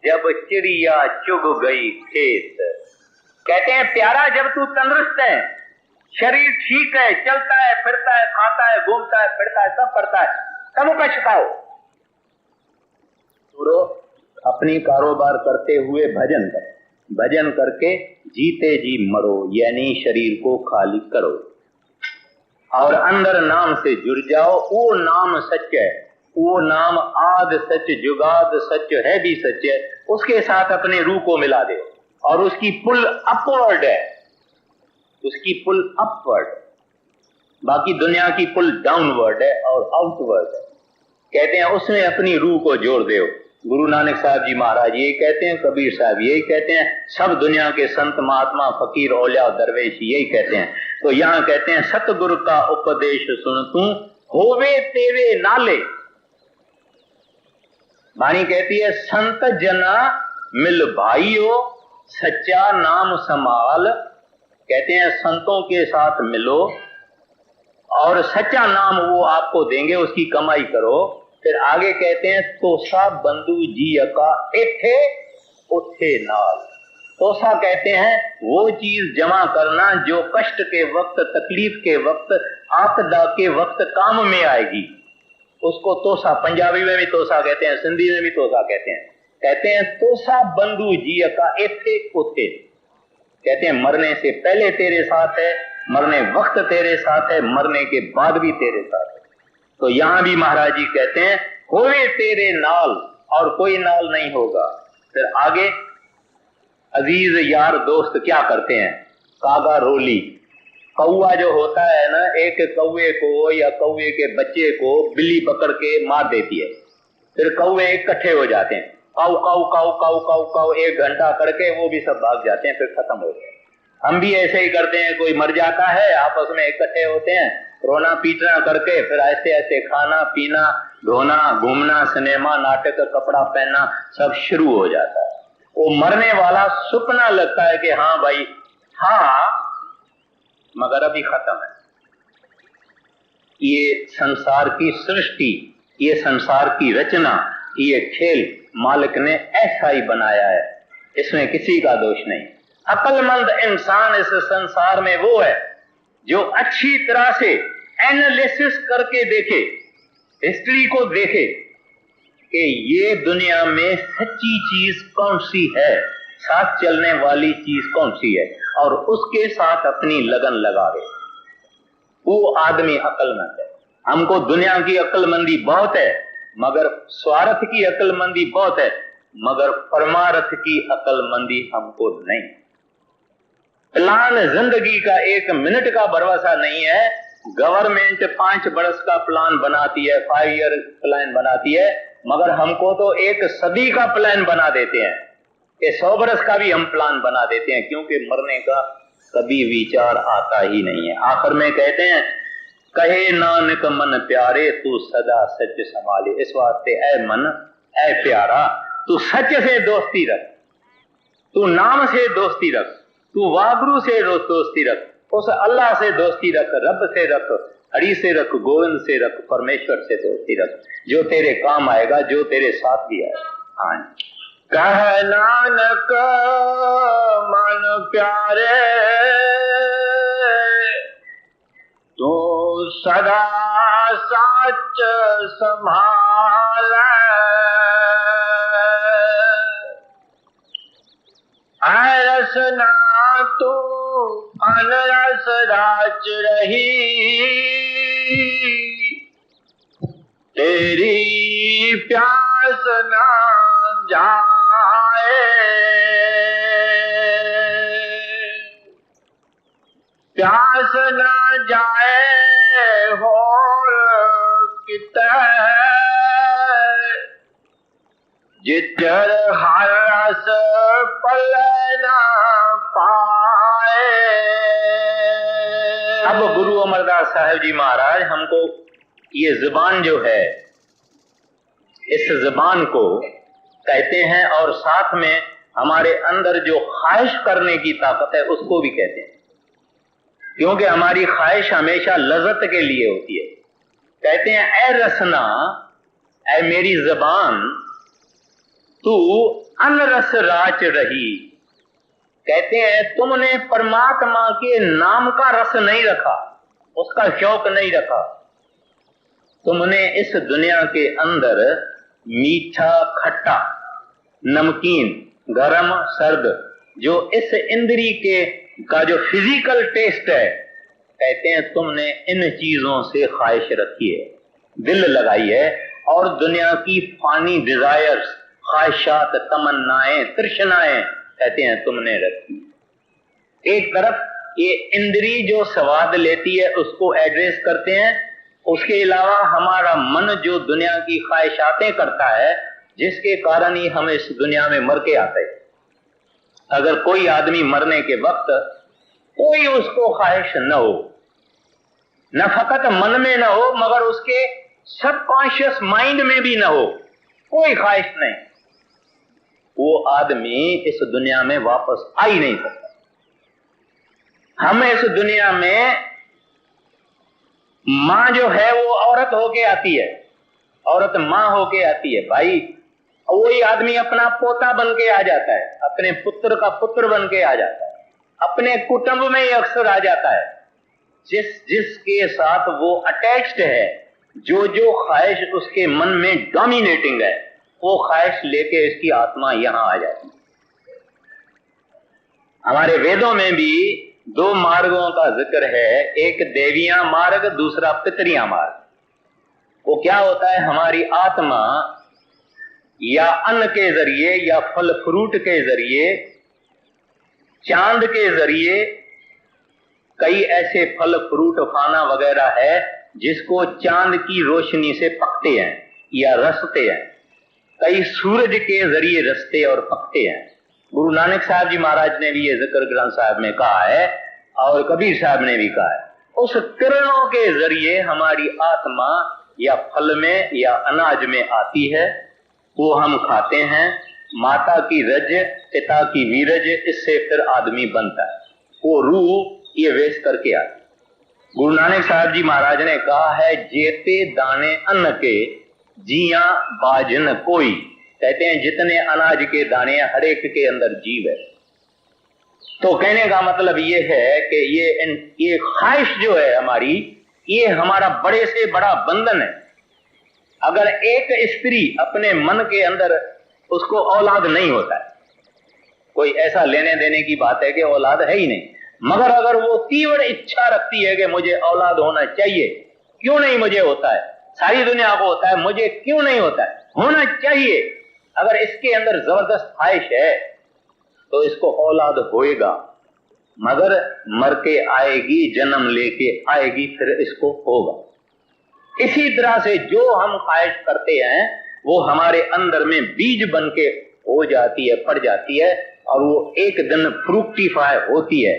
जब चिड़िया चुग गई खेत। कहते हैं प्यारा, जब तू तंदुरुस्त है, शरीर ठीक है, चलता है, फिरता है, खाता है, घूमता है, फिरता है, सब करता है, तब पछताओ। छोड़ो, अपनी कारोबार करते हुए भजन करो, भजन करके जीते जी मरो, यानी शरीर को खाली करो और अंदर नाम से जुड़ जाओ। वो नाम सच है, वो नाम आद सच जुगाद सच है भी सच है। उसके साथ अपने रूह को मिला दे और उसकी पुल अपवर्ड है, उसकी पुल अपवर्ड, बाकी दुनिया की पुल डाउनवर्ड है और आउटवर्ड है। कहते हैं उसमें अपनी रूह को जोड़ दो। गुरु नानक साहब जी महाराज यही कहते हैं, कबीर साहब यही कहते हैं, सब दुनिया के संत महात्मा फकीर औलिया दरवेश यही कहते हैं। तो यहां कहते हैं सतगुरु का उपदेश सुन तू होवे तेरे नाले। वाणी कहती है संत जना मिल भाइयों सच्चा नाम संभाल। कहते हैं संतों के साथ मिलो और सच्चा नाम वो आपको देंगे, उसकी कमाई करो। फिर आगे कहते हैं तोसा बंधु जी का एथे उठे नाल। तोसा कहते हैं वो चीज जमा करना जो कष्ट के वक्त, तकलीफ के वक्त, आपदा के वक्त काम में आएगी, उसको तोसा, पंजाबी में भी तोसा कहते हैं, सिंधी में भी तोसा कहते हैं। कहते हैं तोसा बंधु जी का एथे उठे। कहते हैं मरने से पहले तेरे साथ है, मरने वक्त तेरे साथ है, मरने के बाद भी तेरे साथ है। तो यहां भी महाराज जी कहते हैं होवे तेरे नाल, और कोई नाल नहीं होगा। फिर आगे अजीज यार दोस्त क्या करते हैं, कागा रोली। कौआ जो होता है ना, एक कौवे को या कौवे के बच्चे को बिल्ली पकड़ के मार देती है, फिर कौवे इकट्ठे हो जाते हैं, काऊ काऊ काऊ काऊ काऊ काऊ, 1 घंटा करके वो भी सब भाग जाते हैं, फिर खत्म हो गए। हम भी ऐसे ही करते हैं, कोई मर जाता है, आपस में इकट्ठे होते हैं, रोना पीटना करके फिर ऐसे ऐसे खाना पीना, धोना, घूमना, सिनेमा, नाटक, कपड़ा पहनना सब शुरू हो जाता है। वो मरने वाला सुपना लगता है कि हाँ भाई हाँ, मगर अभी खत्म है। ये संसार की सृष्टि, ये संसार की रचना, ये खेल मालिक ने ऐसा ही बनाया है, इसमें किसी का दोष नहीं। अक्लमंद इंसान इस संसार में वो है जो अच्छी तरह से एनालिसिस करके देखे, हिस्ट्री को देखे कि ये दुनिया में सच्ची चीज कौन सी है, साथ चलने वाली चीज कौन सी है, और उसके साथ अपनी लगन लगावे। वो आदमी अक्लमंद है। हमको दुनिया की अक्लमंदी बहुत है, मगर स्वार्थ की अक्लमंदी बहुत है, मगर परमार्थ की अक्लमंदी हमको नहीं। प्लान जिंदगी का 1 मिनट का भरोसा नहीं है। गवर्नमेंट 5 वर्ष का प्लान बनाती है, 5 ईयर प्लान बनाती है, मगर हमको तो 1 सदी का प्लान बना देते हैं कि 100 वर्ष का भी हम प्लान बना देते हैं, क्योंकि मरने का कभी विचार आता ही नहीं है। आखिर में कहते हैं कहे नानक मन प्यारे तू सदा सच संभाले। इस वास्ते ऐ मन, ऐ प्यारा, तू सच से दोस्ती रख, तू नाम से दोस्ती रख, तू वागुरु से दोस्ती रख, उस अल्लाह से दोस्ती रख, रब से रख, हरि से रख, गोविंद से रख, परमेश्वर से दोस्ती रख, जो तेरे काम आएगा, जो तेरे साथ भी आएगा। हाँ, कह नानक मन प्यारे तो सदा सच संभाले, रसना तो अनरस राच रही, तेरी प्यास न जाए, प्यास न जाए हो कित जितर हरस पल न पाए। अब गुरु अमरदास साहब जी महाराज हमको ये जुबान जो है, इस जुबान को कहते हैं और साथ में हमारे अंदर जो ख्वाहिश करने की ताकत है उसको भी कहते हैं, क्योंकि हमारी ख्वाहिश हमेशा लज्जत के लिए होती है। कहते हैं, ए रसना, ए मेरी जुबान, तू अनरस राच रही। कहते हैं तुमने परमात्मा के नाम का रस नहीं रखा, उसका शौक नहीं रखा। तुमने इस दुनिया के अंदर मीठा, खट्टा, नमकीन, गरम, सर्द, जो इस इंद्री के का जो फिजिकल टेस्ट है, कहते हैं तुमने इन चीजों से ख्वाहिश रखी है, दिल लगाई है, और दुनिया की फानी डिजायर्स, ख्वाहिशात, तमन्नाएं, तृष्णाएं, कहते हैं तुमने रखी। एक तरफ ये इंद्री जो स्वाद लेती है उसको एड्रेस करते हैं, उसके अलावा हमारा मन जो दुनिया की ख्वाहिशातें करता है, जिसके कारण ही हम इस दुनिया में मर के आते हैं। अगर कोई आदमी मरने के वक्त कोई उसको ख्वाहिश न हो, न फकत मन में न हो मगर उसके सबकॉन्शियस माइंड में भी न हो, कोई ख्वाहिश नहीं, वो आदमी इस दुनिया में वापस आ ही नहीं सकता। हम इस दुनिया में मां जो है वो औरत होके आती है, औरत मां होके आती है भाई। वही आदमी अपना पोता बन के आ जाता है, अपने पुत्र का पुत्र बन के आ जाता है, अपने कुटुंब में ही अक्सर आ जाता है। जिसके साथ वो अटैच्ड है, जो जो ख्वाहिश उसके मन में डोमिनेटिंग है, वो ख्वाहिश लेके इसकी आत्मा यहां आ जाती है। हमारे वेदों में भी दो मार्गों का जिक्र है, एक देवियां मार्ग, दूसरा पितरियां मार्ग। वो क्या होता है, हमारी आत्मा या अन्न के जरिए या फल फ्रूट के जरिए, चांद के जरिए, कई ऐसे फल फ्रूट खाना वगैरह है जिसको चांद की रोशनी से पकते हैं या रसते हैं, कई सूरज के जरिए रसते और पकते हैं। गुरु नानक साहब जी महाराज ने भी ये जिक्र ग्रंथ साहब में कहा है और कबीर साहब ने भी कहा है। उस किरणों के जरिए हमारी आत्मा या फल में या अनाज में आती है, वो हम खाते हैं। माता की रज, पिता की वीरज, इससे फिर आदमी बनता है, वो रूह ये वेस्ट करके आती। गुरु नानक साहब जी महाराज ने कहा है, जेते दाने अन्न के जिया बाजन कोई। कहते हैं जितने अनाज के दाने हर एक के अंदर जीव है। तो कहने का मतलब ये है कि ये ख्वाहिश जो है हमारी, ये हमारा बड़े से बड़ा बंधन है। अगर एक स्त्री अपने मन के अंदर उसको औलाद नहीं होता है, कोई ऐसा लेने देने की बात है कि औलाद है ही नहीं, मगर अगर वो तीव्र इच्छा रखती है कि मुझे औलाद होना चाहिए, क्यों नहीं मुझे होता है, सारी दुनिया को होता है, मुझे क्यों नहीं होता है, होना चाहिए, अगर इसके अंदर जबरदस्त ख्वाहिश है तो इसको औलाद होएगा, मगर मर के आएगी, जन्म लेके आएगी, फिर इसको होगा। इसी तरह से जो हम ख्वाहिश करते हैं वो हमारे अंदर में बीज बन के हो जाती है, पड़ जाती है, और वो एक दिन फ्रूक्टिफाई होती है।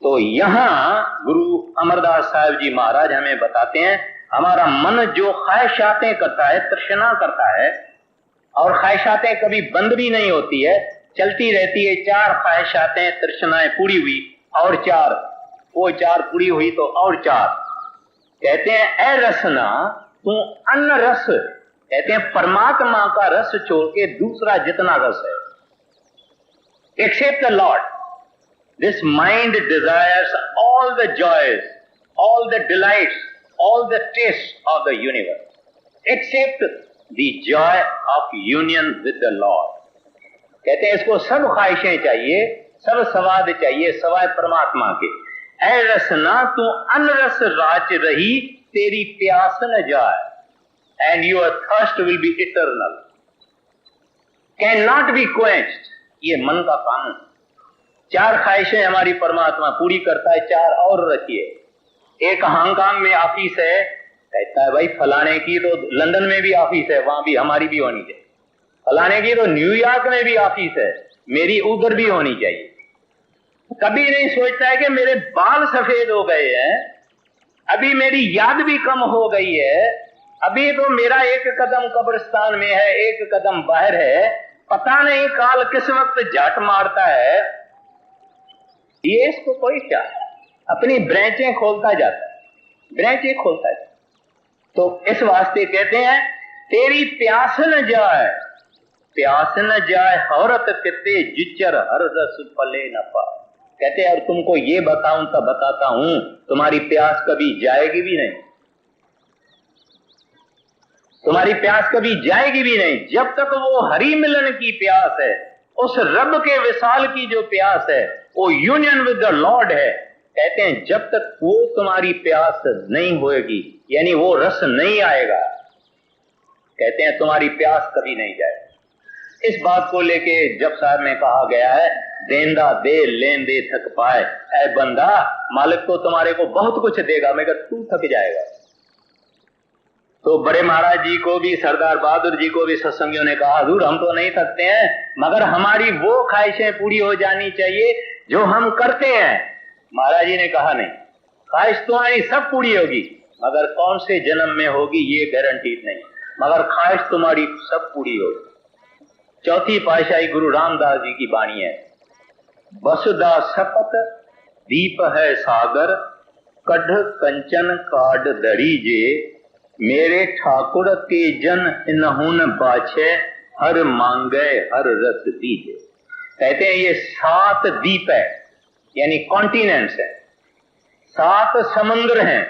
तो यहाँ गुरु अमरदास साहब जी महाराज हमें बताते हैं, हमारा मन जो ख्वाहिशातें करता है, तृष्णा करता है, और ख्वाहिशातें कभी बंद भी नहीं होती है, चलती रहती है। 4 ख्वाहिशातें, तृष्णाएं पूरी हुई और 4, वो 4 पूरी हुई तो और 4। कहते हैं, ए रसना, तू अन्न रस, कहते हैं परमात्मा का रस छोड़ के दूसरा जितना रस है, except the Lord, this mind desires all the joys, all the delights, all the taste of the universe, except the joy of union with the Lord. कहते हैं इसको सब ख्वाहिशें चाहिए, सब स्वाद चाहिए सवाए परमात्मा के। ऐ रसना, तू अनरस राच रही, तेरी प्यास न जाए, and your thirst will be eternal, can not be quenched. ये मन का कानून। 4 ख्वाहिशें हमारी परमात्मा पूरी करता है, 4 और रखिए। एक हांगकांग में ऑफिस है, कहता है भाई फलाने की तो लंदन में भी ऑफिस है, वहां भी हमारी भी होनी चाहिए। फलाने की तो न्यूयॉर्क में भी ऑफिस है, मेरी उधर भी होनी चाहिए। कभी नहीं सोचता है कि मेरे बाल सफेद हो गए हैं, अभी मेरी याद भी कम हो गई है, अभी तो मेरा एक कदम कब्रिस्तान में है, एक कदम बाहर है, पता नहीं काल किस वक्त जाट मारता है। ये इसको कोई क्या, अपनी ब्रांचें खोलता जाता है, ब्रांचें खोलता है। तो इस वास्ते कहते हैं तेरी प्यास न जाए, प्यास न जाए हौरत किते जिचर हर रस पले न पाए। कहते हैं और तुमको ये बताऊं तब बताता हूं, तुम्हारी प्यास कभी जाएगी भी नहीं, तुम्हारी प्यास कभी जाएगी भी नहीं जब तक वो हरि मिलन की प्यास है, उस रब के विशाल की जो प्यास है, वो यूनियन विद द लॉर्ड है। कहते हैं जब तक वो तुम्हारी प्यास नहीं होएगी, यानी वो रस नहीं आएगा, कहते हैं तुम्हारी प्यास कभी नहीं जाएगी। इस बात को लेके जब साहब में कहा गया है देंदा दे लेन दे थक पाए, ऐ बंदा मालिक तो तुम्हारे को बहुत कुछ देगा मगर तू थक जाएगा। तो बड़े महाराज जी को भी, सरदार बहादुर जी को भी सत्संगियों ने कहा हजूर हम तो नहीं थकते हैं, मगर हमारी वो ख्वाहिशें पूरी हो जानी चाहिए जो हम करते हैं। महाराज जी ने कहा नहीं, ख्वाहिश तुम्हारी सब पूरी होगी मगर कौन से जन्म में होगी ये गारंटीड नहीं, मगर ख्वाहिश तुम्हारी सब पूरी होगी। चौथी पातशाही गुरु रामदास जी की वाणी है, बसुदा सपत दीप है सागर, कढ़ कंचन काड दड़ी जे, मेरे ठाकुर के जन इन्हुन बाछे, हर मांगे हर रस दीजे। कहते हैं ये 7 द्वीप है, यानी कॉन्टिनेंट्स है, 7 समुद्र हैं।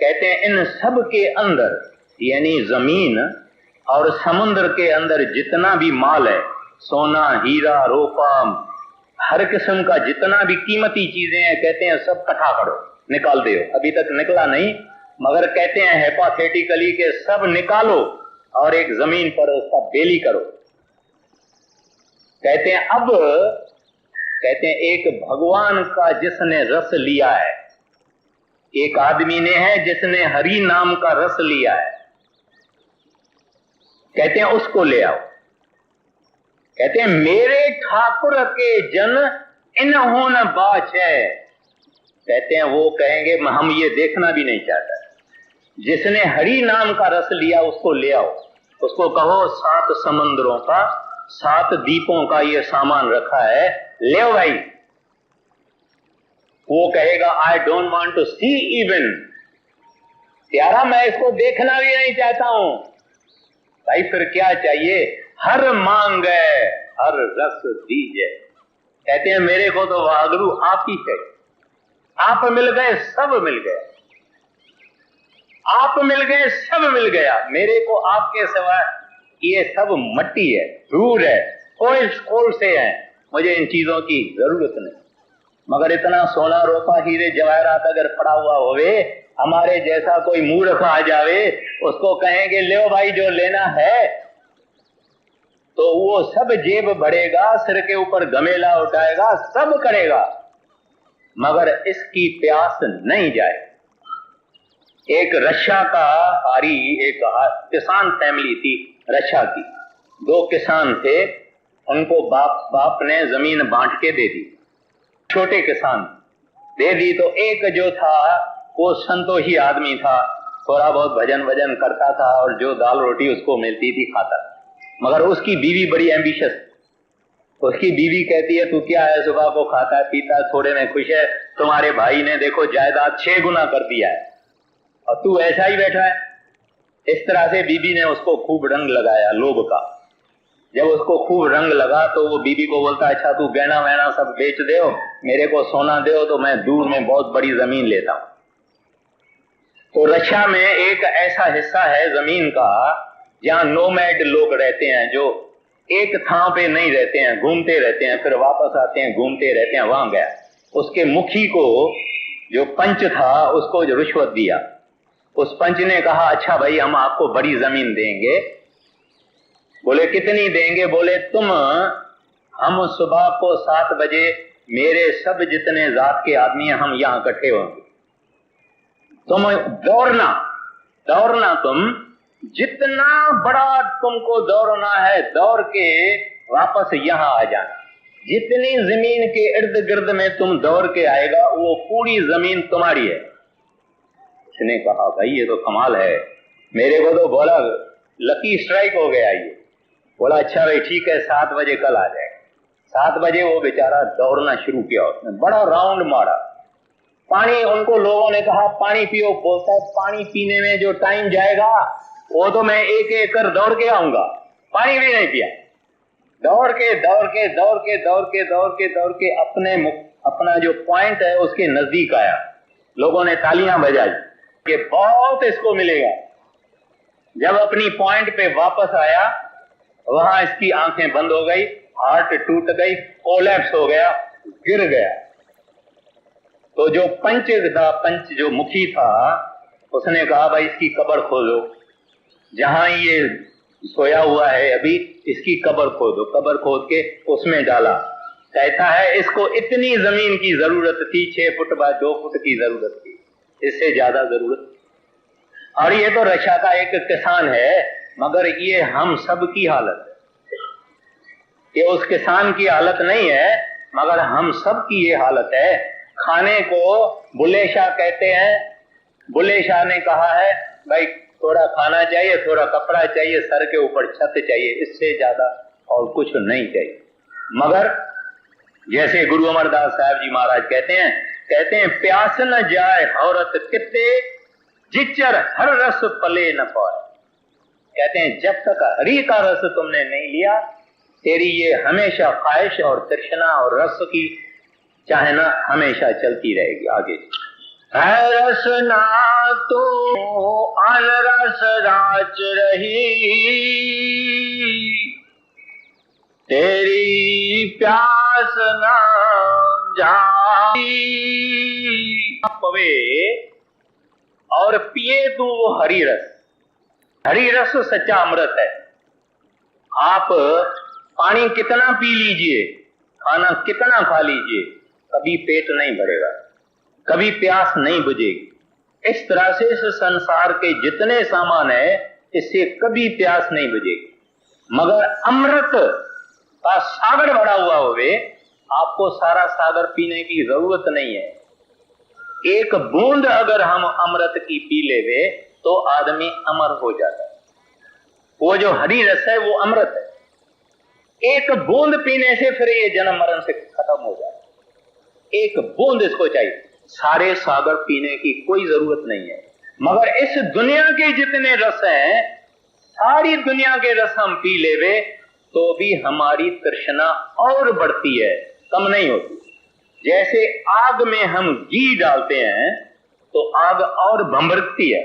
कहते हैं इन सब के अंदर, यानी जमीन और समुद्र के अंदर जितना भी माल है, सोना हीरा रोपा, हर किस्म का जितना भी कीमती चीजें हैं, कहते हैं सब इकट्ठा करो, निकाल दो। अभी तक निकला नहीं, मगर कहते हैं हाइपोथेटिकली के सब निकालो और एक जमीन पर उसका बेली करो। कहते हैं अब, कहते हैं एक भगवान का जिसने रस लिया है, एक आदमी ने है जिसने हरि नाम का रस लिया है, कहते हैं उसको ले आओ। कहते हैं मेरे ठाकुर के जन इन्होंने बाच है। कहते हैं वो कहेंगे हम ये देखना भी नहीं चाहता, जिसने हरि नाम का रस लिया उसको ले आओ, उसको कहो 7 समुद्रों का 7 द्वीपों का ये सामान रखा है, ले आओ भाई। वो कहेगा I don't want to see even, प्यारा मैं इसको देखना भी नहीं चाहता हूं। भाई फिर क्या चाहिए, हर मांगे हर रस दीजे। कहते हैं मेरे को तो वागरू आप ही है, आप मिल गए सब मिल गया, आप मिल गए सब मिल गया, मेरे को आपके सिवा ये सब मट्टी है, धूल है, कोल से है, मुझे इन चीजों की जरूरत नहीं। मगर इतना सोना रोपा हीरे जवाहरात अगर पड़ा हुआ होवे, हमारे जैसा कोई मूर्ख आ जावे, उसको कहेंगे ले भाई जो लेना है, तो वो सब जेब भरेगा, सिर के ऊपर गमेला उठाएगा, सब करेगा, मगर इसकी प्यास नहीं जाए। एक रशिया का हारी, एक किसान फैमिली थी रशिया की, 2 किसान थे, उनको बाप ने जमीन बांट के दे दी, छोटे किसान दे दी। तो एक जो था वो संतोषी आदमी था, थोड़ा बहुत भजन वजन करता था और जो दाल रोटी उसको मिलती थी खाता था, मगर उसकी बीवी बड़ी एम्बिशियस। उसकी बीवी कहती है तू क्या है, सुबह को खाता है पीता है, थोड़े में खुश है, तुम्हारे भाई ने देखो जायदाद 6 गुना कर दिया है और तू ऐसा ही बैठा है। इस तरह से बीबी ने उसको खूब रंग लगाया लोभ का। जब उसको खूब रंग लगा तो वो बीबी को बोलता अच्छा तू गहना वहना सब बेच दे, मेरे को सोना दे तो मैं दूर में बहुत बड़ी जमीन लेता हूं। तो रशिया में एक ऐसा हिस्सा है जमीन का जहां नोमैड लोग रहते हैं, जो एक थां पे नहीं रहते हैं, घूमते रहते हैं, फिर वापस आते हैं, घूमते रहते हैं। वहां गया, उसके मुखी को जो पंच था उसको जो रिश्वत दिया, उस पंच ने कहा अच्छा भाई हम आपको बड़ी जमीन देंगे। बोले कितनी देंगे? बोले तुम हम सुबह को 7 बजे मेरे सब जितने जात के आदमी हैं हम यहाँ इकट्ठे होंगे। तुम दौड़ना तुम जितना बड़ा तुमको दौड़ना है दौड़ के वापस यहाँ आ जाना। जितनी जमीन के इर्द गिर्द में तुम दौड़ के आएगा वो पूरी जमीन तुम्हारी है। उसने कहा भाई ये तो कमाल है, मेरे को तो बोला लकी स्ट्राइक हो गया ये। बोला अच्छा भाई ठीक है 7 बजे कल आ जाएगा। 7 बजे वो बेचारा दौड़ना शुरू किया, उसने बड़ा राउंड मारा। पानी उनको लोगों ने कहा पानी पियो, बोलता है पानी पीने में जो टाइम जाएगा वो तो मैं एक एक कर दौड़ के आऊंगा। पानी भी नहीं पिया, दौड़ के अपना जो पॉइंट है उसके नजदीक आया। लोगों ने तालियां बजाई कि बहुत इसको मिलेगा। जब अपनी पॉइंट पे वापस आया वहां इसकी आंखें बंद हो गई, हार्ट टूट गई, कोलैप्स हो गया, गिर गया। तो जो पंच जो मुखी था उसने कहा भाई इसकी कब्र खोदो, जहां ये सोया हुआ है अभी इसकी कब्र खोदो। कब्र खोद के उसमें डाला। कहता है इसको इतनी जमीन की जरूरत थी, 6 फुट बाय 2 फुट की जरूरत थी, इससे ज्यादा जरूरत। और ये तो रशिया का एक किसान है, मगर ये हम सब की हालत है। ये उस किसान की हालत नहीं है मगर हम सब की ये हालत है। खाने को बुल्ले शाह कहते हैं। बुल्ले शाह ने कहा है भाई थोड़ा खाना चाहिए, थोड़ा कपड़ा चाहिए, सर के ऊपर छत चाहिए, इससे ज्यादा और कुछ नहीं चाहिए। मगर जैसे गुरु अमरदास साहब जी महाराज कहते हैं प्यास न जाए औरत कित्ते जिचर हर रस पले न पाए। कहते हैं जब तक हरि का रस तुमने नहीं लिया तेरी ये हमेशा ख्वाहिश और तृष्णा और रस की चाहना हमेशा चलती रहेगी आगे। रस ना तो अनरस राच रही, तेरी प्यास ना जाई। पवे और पिए तू वो हरि रस। हरि रस सच्चा अमृत है। आप पानी कितना पी लीजिए, खाना कितना खा लीजिए, कभी पेट नहीं भरेगा, कभी प्यास नहीं बुझेगी। इस तरह से इस संसार के जितने सामान है इससे कभी प्यास नहीं बुझेगी। मगर अमृत का सागर भरा हुआ होवे, आपको सारा सागर पीने की जरूरत नहीं है। एक बूंद अगर हम अमृत की पी लेवे तो आदमी अमर हो जाता है। वो जो हरि रस है वो अमृत है। एक बूंद पीने से फिर ये जन्म मरण से खत्म हो जाता है। एक बूंद इसको चाहिए, सारे सागर पीने की कोई जरूरत नहीं है। मगर इस दुनिया के जितने रस हैं, सारी दुनिया के रस हम पी लेवे तो भी हमारी तृष्णा और बढ़ती है, कम नहीं होती। जैसे आग में हम घी डालते हैं तो आग और भंभरती है,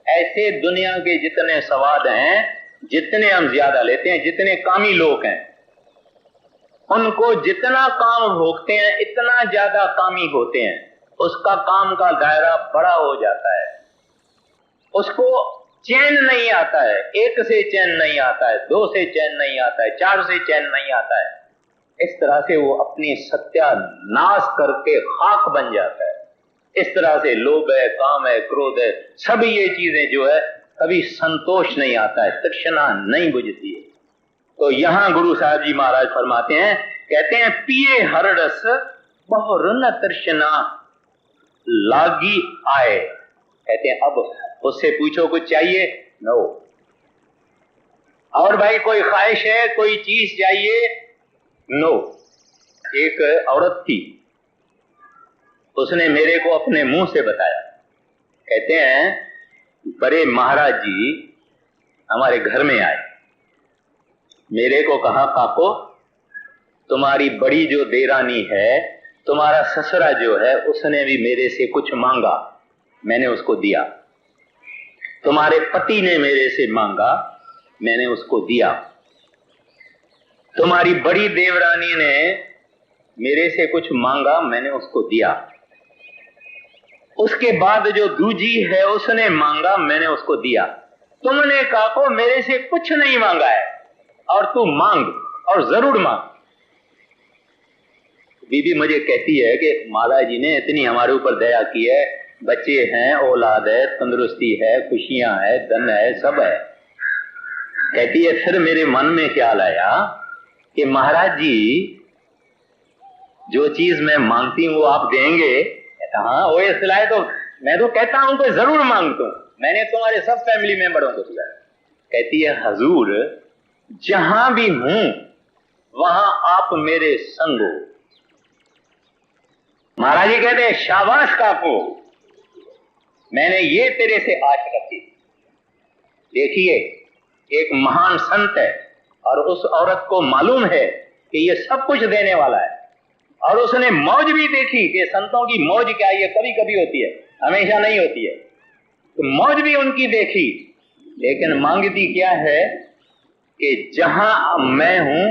ऐसे दुनिया के जितने स्वाद हैं, जितने हम ज्यादा लेते हैं, जितने कामी लोग हैं उनको जितना काम भोगते हैं इतना ज्यादा कामी होते हैं। उसका काम का दायरा बड़ा हो जाता है, उसको चैन नहीं आता है। 1 से चैन नहीं आता है, 2 से चैन नहीं आता है, 4 से चैन नहीं आता है। इस तरह से वो अपनी सत्यानाश करके खाक बन जाता है। इस तरह से लोभ है, काम है, क्रोध है, सभी ये चीजें जो है कभी संतोष नहीं आता है, तृष्णा नहीं बुझती है। तो यहां गुरु साहब जी महाराज फरमाते हैं, कहते हैं पिए हर रस बहु न तृष्णा लागी आए। कहते हैं अब उससे पूछो कुछ चाहिए, नो। और भाई कोई ख्वाहिश है, कोई चीज चाहिए, नो। एक औरत थी, उसने मेरे को अपने मुंह से बताया। कहते हैं बड़े महाराज जी हमारे घर में आए, मेरे को कहा काको तुम्हारी बड़ी जो देरानी है, तुम्हारा ससुरा जो है उसने भी मेरे से कुछ मांगा, मैंने उसको दिया। तुम्हारे पति ने मेरे से मांगा, मैंने उसको दिया। तुम्हारी बड़ी देवरानी ने मेरे से कुछ मांगा, मैंने उसको दिया। उसके बाद जो दूजी है उसने मांगा, मैंने उसको दिया। तुमने काको मेरे से कुछ नहीं मांगा है और तू मांग। और जरूर मांग। बीबी मुझे कहती है कि माला जी ने इतनी हमारे ऊपर दया की है, बच्चे हैं, औलाद है, तंदुरुस्ती है, खुशियां है, धन है, सब है। कहती है फिर मेरे मन में ख्याल आया कि महाराज जी जो चीज मैं मांगती हूँ वो आप देंगे। कहता हाँ वो सिलाए तो मैं तो कहता हूं कि जरूर मांगता हूं, मैंने तुम्हारे सब फैमिली मेंबरों को दिया। कहती है हजूर जहां भी हूं वहां आप मेरे संग हो। महाराज जी कहते हैं शाबाश काको, मैंने ये तेरे से आश रखी। देखिए एक महान संत है और उस औरत को मालूम है कि ये सब कुछ देने वाला है, और उसने मौज भी देखी कि संतों की मौज क्या, ये कभी कभी होती है, हमेशा नहीं होती है। तो मौज भी उनकी देखी, लेकिन मांगती क्या है कि जहां मैं हूं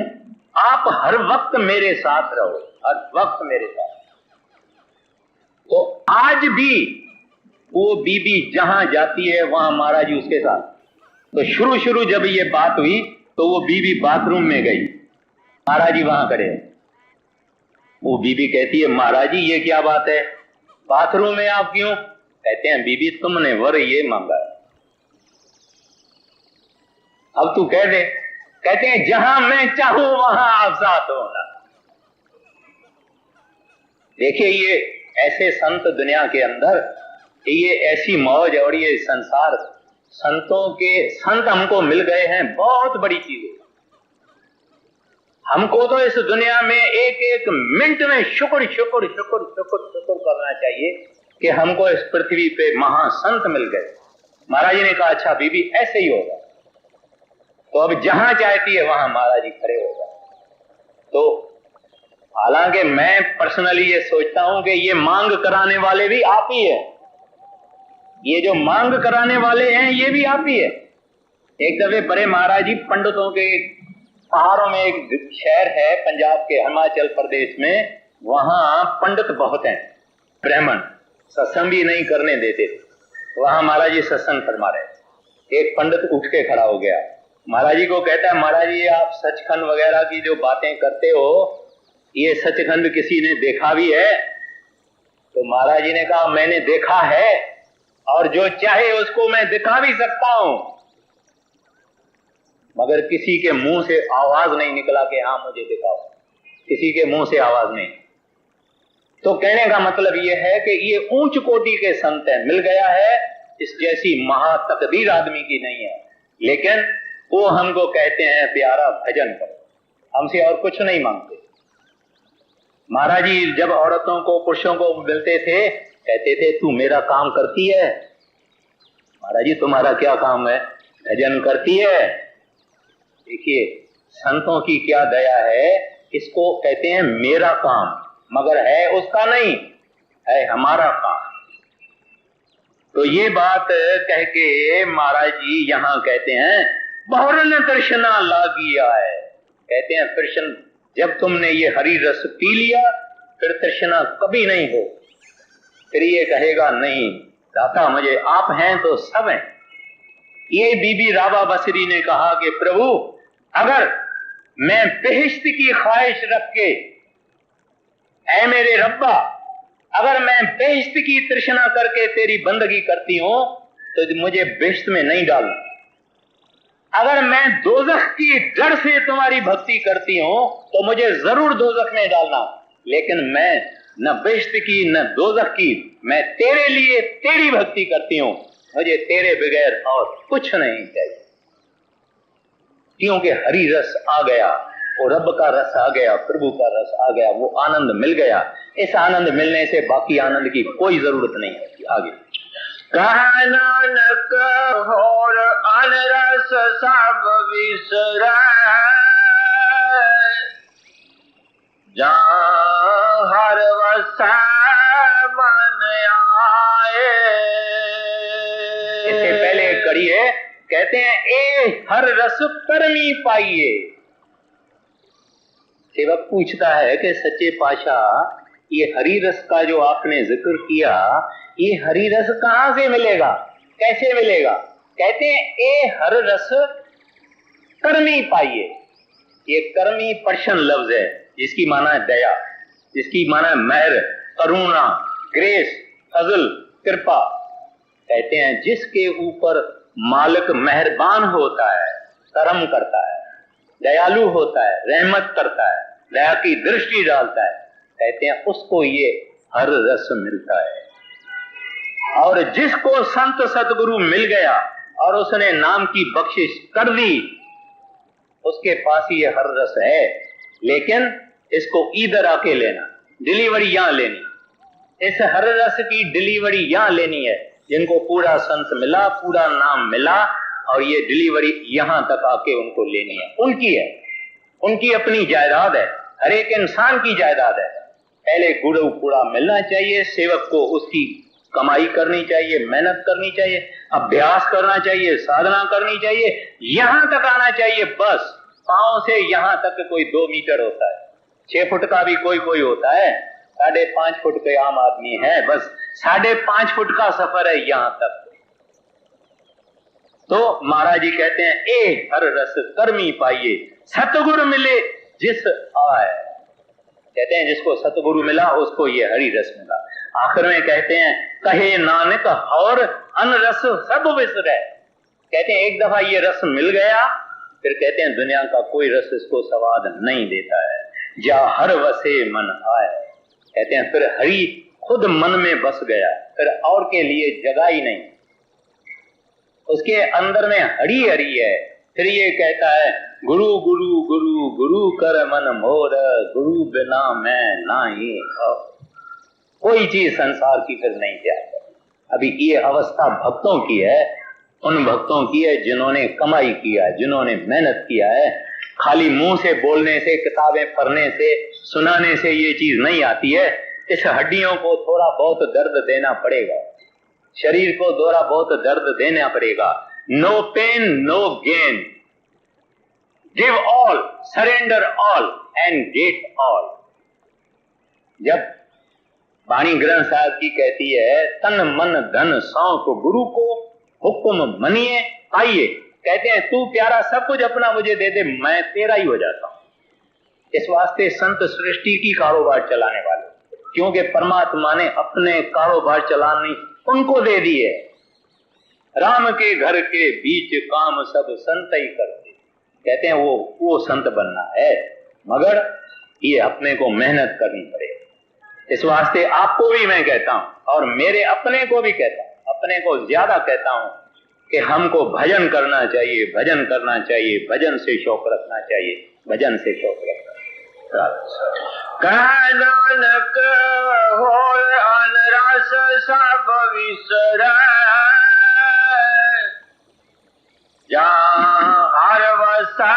आप हर वक्त मेरे साथ रहो, हर वक्त मेरे साथ। तो आज भी वो बीबी जहां जाती है वहां महाराज जी उसके साथ। तो शुरू शुरू जब ये बात हुई तो वो बीबी बाथरूम में गई, महाराज जी वहां खड़े। वो बीबी कहती है महाराज जी ये क्या बात है, बाथरूम में आप क्यों? कहते हैं बीबी तुमने वर ये मांगा, अब तू कह दे। कहते हैं जहां मैं चाहूं वहां आप साथ होना। देखिए ये ऐसे संत दुनिया के अंदर, ये ऐसी मौज और ये संसार, संतों के संत हमको मिल गए हैं, बहुत बड़ी चीज है। हमको तो इस दुनिया में एक एक मिनट में शुक्र शुक्र शुक्र शुक्र शुक्र करना चाहिए कि हमको इस पृथ्वी पे महासंत मिल गए। महाराज जी ने कहा अच्छा बीबी ऐसे ही होगा। तो अब जहां चाहती है वहां महाराज जी खड़े हो गए। तो हालांकि मैं पर्सनली ये सोचता हूं कि ये मांग कराने वाले भी आप ही है, ये जो मांग कराने वाले हैं ये भी आप ही है। एक दफे बड़े महाराज जी पंडितों के पहाड़ों में, एक शहर है पंजाब के हिमाचल प्रदेश में, वहां पंडित बहुत हैं, ब्राह्मण, सत्संग भी नहीं करने देते। वहां महाराज जी सत्संग फरमा रहे। एक पंडित उठ के खड़ा हो गया, महाराज जी को कहता है महाराज जी आप सचखंड वगैरह की जो बातें करते हो ये सचखंड किसी ने देखा भी है? तो महाराज जी ने कहा मैंने देखा है और जो चाहे उसको मैं दिखा भी सकता हूं, मगर किसी के मुंह से आवाज नहीं निकला कि हाँ मुझे दिखाओ, किसी के मुंह से आवाज नहीं। तो कहने का मतलब यह है कि ये ऊंच कोटि के संत है, मिल गया है, इस जैसी महातकदीर आदमी की नहीं है। लेकिन वो हमको कहते हैं प्यारा भजन करो, हमसे और कुछ नहीं मांगते। महाराज जी जब औरतों को पुरुषों को मिलते थे कहते थे तू मेरा काम करती है? महाराज जी तुम्हारा क्या काम है? भजन करती है। देखिए संतों की क्या दया है, इसको कहते हैं मेरा काम, मगर है उसका नहीं, है हमारा काम। तो ये बात कह के महाराज जी यहां कहते हैं बहुरन तृष्णा लागी आए। कहते हैं कृष्ण जब तुमने ये हरि रस पी लिया फिर तृष्णा कभी नहीं हो, फिर ये कहेगा नहीं दाता मुझे आप हैं तो सब हैं। ये बीबी राबा बसरी ने कहा कि प्रभु अगर मैं बेहिश्त की ख्वाहिश रख के, ऐ मेरे रब्बा अगर मैं बेहिश्त की तृष्णा करके तेरी बंदगी करती हूं तो मुझे बेहिश्त में नहीं डालना। अगर मैं दोजख की डर से तुम्हारी भक्ति करती हूं तो मुझे जरूर दोजख में डालना, लेकिन मैं न बेहिश्त की न दोजख की, मैं तेरे लिए तेरी भक्ति करती हूं, मुझे तेरे बगैर और कुछ नहीं चाहिए। क्योंकि हरि रस आ गया, वो रब का रस आ गया, प्रभु का रस आ गया, वो आनंद मिल गया। इस आनंद मिलने से बाकी आनंद की कोई जरूरत नहीं होती। आगे कहा नानक होर अनरस सब विसरै, जहाँ हर वसै मन आए। इससे पहले एक कड़ी है, कहते हैं ए हर रस करमी पाइए। सेवक पूछता है कि सच्चे पातशाह ये हरि रस का जो आपने जिक्र किया, ये हरि रस कहां से मिलेगा, कैसे मिलेगा? कहते हैं ए हर रस करमी पाइए। ये कर्मी पर्शियन लफ्ज है जिसकी माना है दया, जिसकी माना है मेहर, करुणा, ग्रेस, फजल, कृपा। कहते हैं जिसके ऊपर मालिक मेहरबान होता है, करम करता है, दयालु होता है, रहमत करता है, दया की दृष्टि डालता है, कहते हैं उसको ये हर रस मिलता है। और जिसको संत सतगुरु मिल गया और उसने नाम की बख्शिश कर दी, उसके पास ये हर रस है। लेकिन इसको इधर आके लेना, डिलीवरी यहां लेनी, इस हर रस की डिलीवरी यहां लेनी है। जिनको पूरा संत मिला, पूरा नाम मिला, और ये डिलीवरी यहां तक आके उनको लेनी है, उनकी है, उनकी अपनी जायदाद है, हर एक इंसान की जायदाद है। पहले गुरु पूरा मिलना चाहिए, सेवक को उसकी कमाई करनी चाहिए, मेहनत करनी चाहिए, अभ्यास करना चाहिए, साधना करनी चाहिए, यहां तक आना चाहिए। बस पांव से यहां तक कोई 2 मीटर होता है, 6 फुट का भी कोई कोई होता है, 5.5 फुट के आम आदमी है, बस 5.5 फुट का सफर है यहां तक। तो महाराज जी कहते हैं ए हर रस कर्मी पाइए, सतगुरु मिले जिस आए। कहते हैं जिसको सतगुरु मिला उसको ये हरि रस मिला। आखिर में कहते हैं कहे नानक और अन रस सब विसरे। कहते हैं एक दफा ये रस मिल गया, फिर कहते हैं दुनिया का कोई रस इसको स्वाद नहीं देता है। जा हर वसे मन आए, कहते हैं फिर हरि खुद मन में बस गया, फिर और के लिए जगह ही नहीं, उसके अंदर में हरि हरि है। फिर ये कहता है गुरु गुरु गुरु गुरु कर मन मोर, गुरु बिना मैं नाही कोई चीज संसार की फिर नहीं चाहता। अभी ये अवस्था भक्तों की है, उन भक्तों की है जिन्होंने कमाई किया है, जिन्होंने मेहनत किया है। खाली मुंह से बोलने से, किताबें पढ़ने से, सुनाने से ये चीज नहीं आती है। इस हड्डियों को थोड़ा बहुत दर्द देना पड़ेगा, शरीर को थोड़ा बहुत दर्द देना पड़ेगा। No pain no gain, give all, surrender all and get all. जब वाणी ग्रंथ साहब की कहती है तन मन धन सौंप गुरु को हुक्म मनिए आइए, कहते हैं तू प्यारा सब कुछ अपना मुझे दे दे, मैं तेरा ही हो जाता हूं। इस वास्ते संत सृष्टि की कारोबार चलाने वाले, क्योंकि परमात्मा ने अपने कारोबार चलाने उनको दे दिए। राम के घर के बीच काम सब संत ही करते, कहते हैं वो संत बनना है, मगर ये अपने को मेहनत करनी पड़ेगी। इस वास्ते आपको भी मैं कहता हूं और मेरे अपने को भी कहता हूं, अपने को ज्यादा कहता हूं कि हमको भजन करना चाहिए, भजन करना चाहिए, भजन से शौक रखना चाहिए, भजन से शौक रखना। नानक होय अनरस सब विसरै, जहाँ हर वसा